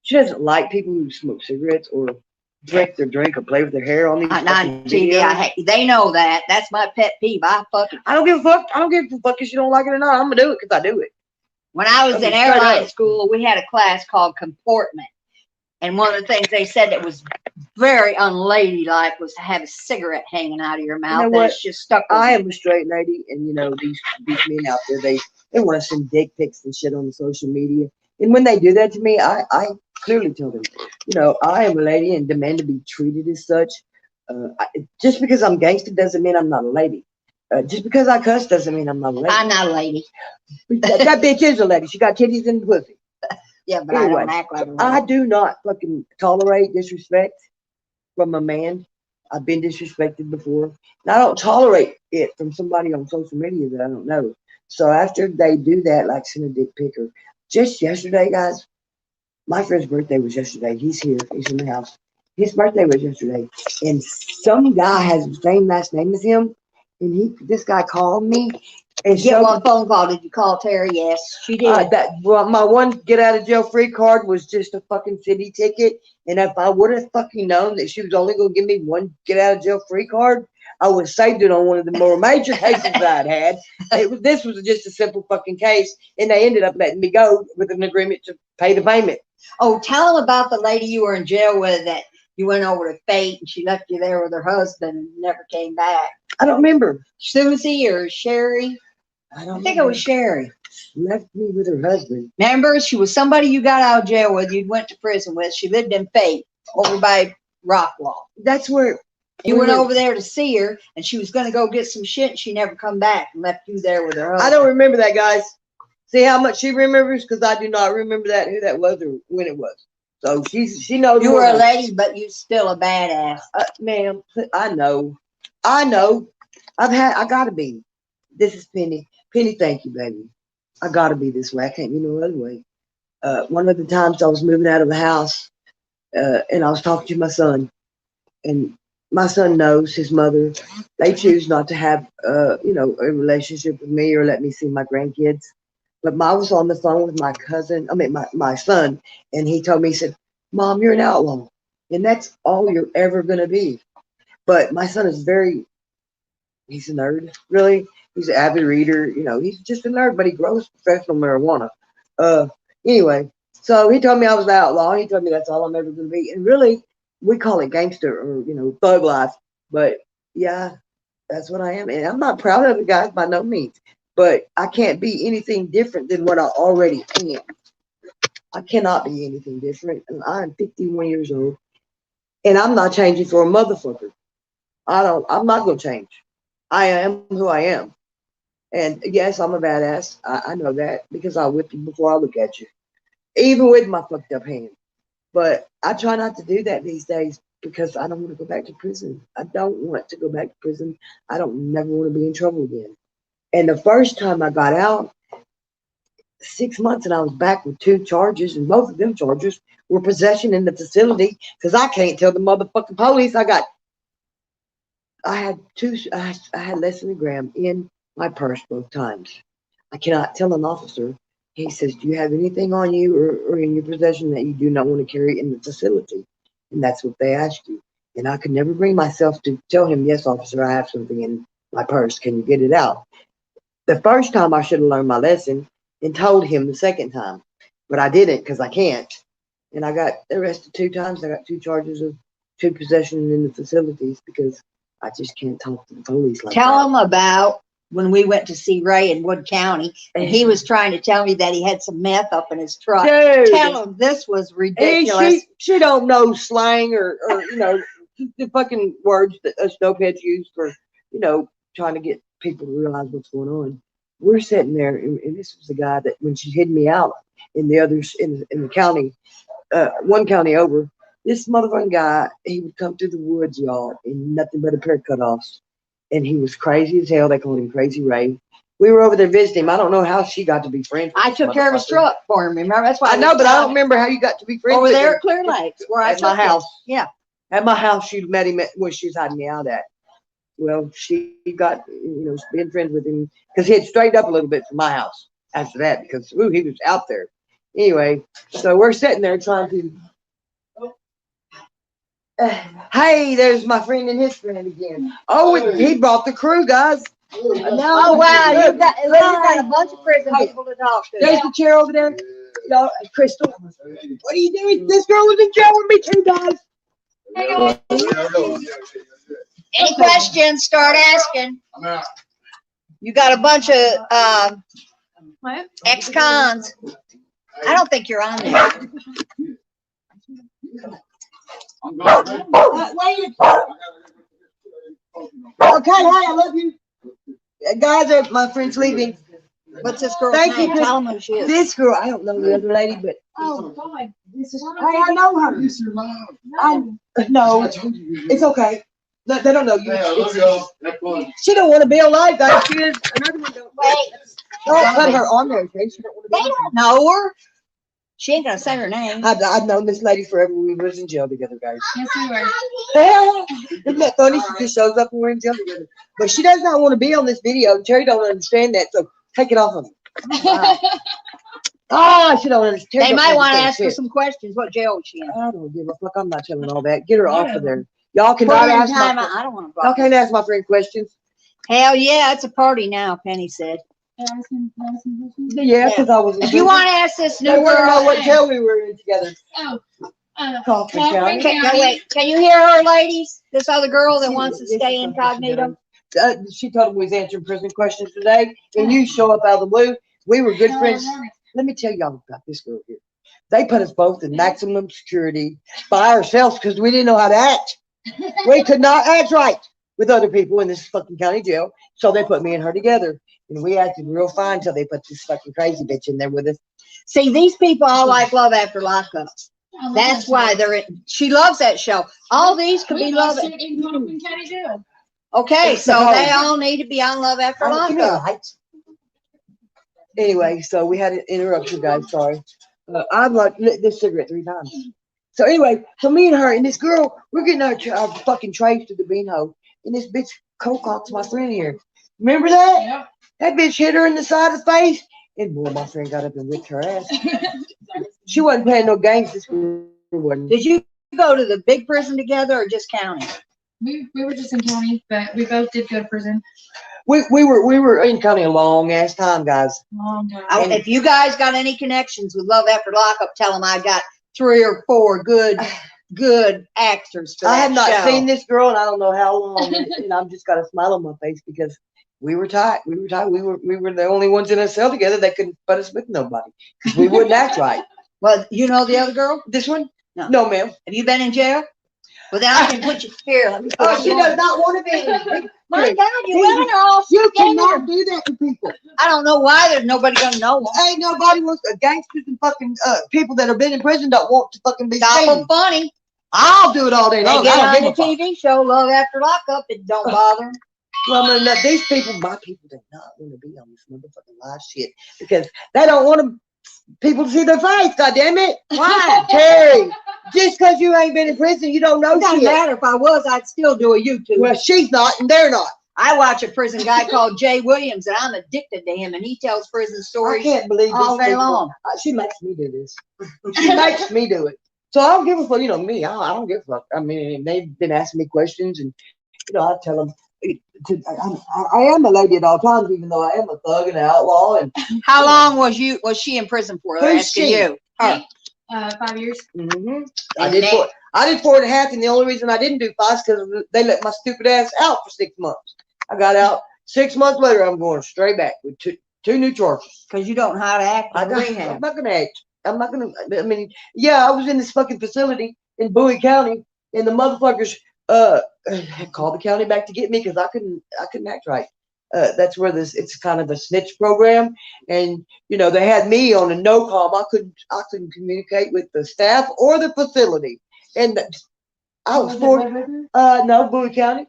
She doesn't like people who smoke cigarettes or drink their drink or play with their hair on these Not TV. They know that. That's my pet peeve. I don't give a fuck. I don't give a fuck if you don't like it or not. I'm gonna do it because I do it. When I was in airline school, we had a class called comportment. And one of the things they said that was very unladylike was to have a cigarette hanging out of your mouth. know And what? it's just stuck with I me. am a straight lady, and you know these men out there, they want to send dick pics and shit on the social media. And when they do that to me, I clearly tell them, you know, I am a lady and demand to be treated as such. Just because I'm gangster doesn't mean I'm not a lady. Just because I cuss doesn't mean I'm not a lady. I'm not a lady. That bitch is a lady. She got titties and pussy. Yeah, but I Anyway, don't act like a lady. I do not fucking tolerate disrespect from a man. I've been disrespected before. And I don't tolerate it from somebody on social media that I don't know. So after they do that, like send a dick pic or just yesterday, guys, my friend's birthday was yesterday. He's here. He's in the house. His birthday was yesterday. And some guy has the same last name as him. And this guy called me and Get showed one phone call. Did you call Terry? Yes, she did. my one get out of jail free card was just a fucking city ticket. And if I would have fucking known that she was only going to give me one get out of jail free card, I would have saved it on one of the more major cases I'd had. This was just a simple fucking case. And they ended up letting me go with an agreement to pay the payment. Oh, tell them about the lady you were in jail with that you went over to Fate and she left you there with her husband and never came back. I don't remember. Susie or Sherry? I think it was Sherry. Left me with her husband. Remember, she was somebody you got out of jail with, you went to prison with. She lived in Fate over by Rockwall. That's where You went over there to see her, and she was going to go get some shit, and she never come back and left you there with her husband. I don't remember that, guys. See how much she remembers? Because I do not remember that, who that was or when it was. So she knows. You were a lady, but you still a badass. Ma'am, I know. I gotta be. This is Penny. Penny, thank you, baby. I gotta be this way. I can't be no other way. One of the times I was moving out of the house, and I was talking to my son, and my son knows his mother. They choose not to have, a relationship with me or let me see my grandkids. But I was on the phone with my son, and he told me, he said, "Mom, you're an outlaw, and that's all you're ever gonna be." But my son is he's a nerd, really. He's an avid reader, he's just a nerd, but he grows professional marijuana. Anyway, so he told me I was an outlaw. He told me that's all I'm ever gonna be. And really, we call it gangster or, thug life. But yeah, that's what I am. And I'm not proud of it, guys, by no means. But I can't be anything different than what I already am. I cannot be anything different. And I'm 51 years old. And I'm not changing for a motherfucker. I'm not going to change. I am who I am. And yes, I'm a badass. I know that because I'll whip you before I look at you. Even with my fucked up hand. But I try not to do that these days because I don't want to go back to prison. I don't want to go back to prison. I don't never want to be in trouble again. And the first time I got out, 6 months, and I was back with 2 charges, and both of them charges were possession in the facility because I can't tell the motherfucking police I had less than a gram in my purse both times. I cannot tell an officer. He says, "Do you have anything on you or in your possession that you do not want to carry in the facility?" And that's what they asked you. And I could never bring myself to tell him, "Yes, officer, I have something in my purse. Can you get it out?" The first time I should have learned my lesson and told him the second time. But I didn't because I can't. And I got arrested 2 times. I got 2 charges of 2 possession in the facilities because I just can't talk to the police like that. Tell them about when we went to see Ray in Wood County, and he was trying to tell me that he had some meth up in his truck. Dude, Tell him this was ridiculous. She don't know slang or the fucking words that us dopeheads use for, trying to get people to realize what's going on. We're sitting there, and this was the guy that when she hid me out in the others in the county, one county over, this motherfucking guy, he would come through the woods, y'all, in nothing but a pair of cutoffs. And he was crazy as hell. They called him Crazy Ray. We were over there visiting him. I don't know how she got to be friends with I took care of his truck for him. Remember? That's why I know, but I don't remember how you got to be friends over with there him. at Clear Lakes, where I At my took him. house. Yeah. At my house, she met him when she was hiding me out at. Well, she got, being friends with him because he had straightened up a little bit from my house after that because, he was out there. Anyway, so we're sitting there trying to. Hey, there's my friend and his friend again. Oh, he brought the crew, guys. Oh, wow. You got a bunch of prison people to talk to. There's the chair over there. y'all, Crystal, what are you doing? This girl was in jail with me too, guys. Any questions, start asking. I'm out. You got a bunch of, What? ex-cons. I don't think you're on there. I'm going. Wait. Okay, hi, I love you. Guys, my friend's leaving. What's this girl's Thank you, name? Tell them who she is. This girl, I don't know the other lady, but Oh, God. This is hey, I know her. This your mom. I no, I told you. it's okay. No, they don't know you. Yeah, I love y'all. Have fun. She don't want to be alive, guys. She is. Another one don't. Wait, Don't put her on there, okay? She don't want to they be. don't know her. She ain't gonna say her name. I've known this lady forever. We was in jail together, guys. Yes, we were. Hell, isn't that funny? She just shows up when we're in jail together. But she does not want to be on this video. Terry don't understand that, so take it off of me. She don't understand. They might want to ask her some questions. What jail is she in? I don't give a fuck. I'm not telling all that. Get her off of there. Y'all Put cannot her in ask time. my, I don't want y'all to. can't ask my friend questions. Hell yeah, it's a party now. Penny said. Yeah, because I was. If you want to ask this they new want to know girl, what jail we were in together. Oh, Kaufman Kaufman County. can you hear her, ladies? This other girl that wants to This is stay something she incognito. done. She told me we was answering prison questions today, and you show up out of the blue. We were good friends. Let me tell y'all about this girl here. They put us both in maximum security by ourselves because we didn't know how to act. We could not act right with other people in this fucking county jail. So they put me and her together. And we acted real fine until they put this fucking crazy bitch in there with us. See, these people all like Love After Lockup. That's why they're in. She loves that show. All these could be love. in Kaufman County Jail. Okay, It's so the they whole- all need to be on Love After Give me a Lockup. light. Anyway, so we had an interruption, guys. Sorry. I've like lit this cigarette 3 times. So anyway, so me and her and this girl, we're getting our fucking trays to the bean hole, and this bitch co-cocks my friend here. Remember that? Yep. That bitch hit her in the side of the face, and boy, my friend got up and whipped her ass. She wasn't playing no games. This girl wasn't. Did you go to the big prison together or just county? We were just in county, but we both did go to prison. We were in county a long ass time, guys. Long time. If you guys got any connections with Love After Lockup, tell them I got 3 or 4 good actors for that I have not show. seen this girl in I don't know how long, and I've just got a smile on my face because we were tight. We were tight. We were the only ones in a cell together that couldn't put us with nobody because we wouldn't act right. Well, you know the other girl? This one? No. No, ma'am. Have you been in jail? Well, then I can put you here. Let me put Oh, you she on. does not want to be. My God, you women are all You scared. cannot do that to people. I don't know why there's nobody gonna know them. Ain't nobody wants gangsters and fucking people that have been in prison don't want to fucking be Stop seen. them funny. I'll do it all day They long. get I on don't the give a fuck. TV show Love After Lockup. It don't bother 'em. Well, I mean, these people, my people, do not want to be on this motherfucking live shit because they don't want people to see their face. God damn it! Why? Terry, just because you ain't been in prison, you don't know It doesn't shit. matter. If I was, I'd still do a YouTube. Well, she's not, and they're not. I watch a prison guy called Jay Williams, and I'm addicted to him, and he tells prison I stories. can't believe all these day people. long. She makes me do this. She makes me do it. So I don't give a fuck. You know me. I don't give a fuck. I mean, they've been asking me questions, and I tell them. I am a lady at all times, even though I am a thug and an outlaw. And How long was she in prison for? They're Who's asking she? you. Her. 5 years. I did 4.5, and the only reason I didn't do 5 is because they let my stupid ass out for 6 months. I got out 6 months later. I'm going straight back with two new charges. Because you don't know how to act in I'm rehab. not gonna act. I'm not gonna. I mean, yeah, I was in this fucking facility in Bowie County, and the motherfuckers called the county back to get me because I couldn't act right. That's where it's kind of a snitch program, and they had me on a no call. I couldn't communicate with the staff or the facility, and I was no Bowie County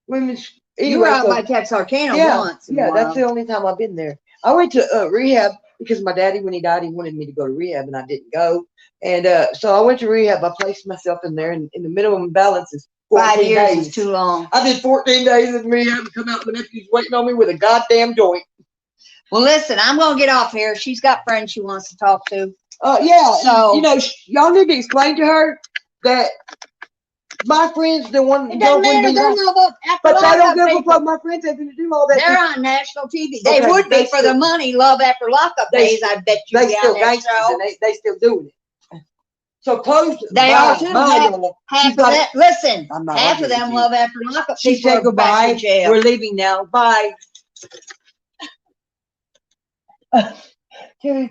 women's. You were Anyway, out by Texarkana yeah, once. in a yeah, that's while. the only time I've been there. I went to rehab because my daddy, when he died, he wanted me to go to rehab, and I didn't go. And so I went to rehab. I placed myself in there, and the minimum balance is 14 5 years days. is too long. I did 14 days in rehab and come out. My nephew's waiting on me with a goddamn joint. Well, listen, I'm going to get off here. She's got friends she wants to talk to. Yeah, So- y'all need to explain to her that my friends, the one. It doesn't matter, they're not after But they don't lockup give a people. fuck. My friends have to do all that. They're on national TV. They Okay, would be they for the still- money, love after lockup They days, I bet you They be still on that gangsters show. and they still doing it. So close. They bye, are too. bye, y'all. Half She's of got- that, listen, I'm not half of arguing them with you. love after lockup She people said are back goodbye. in jail. We're leaving now. Bye. Terry,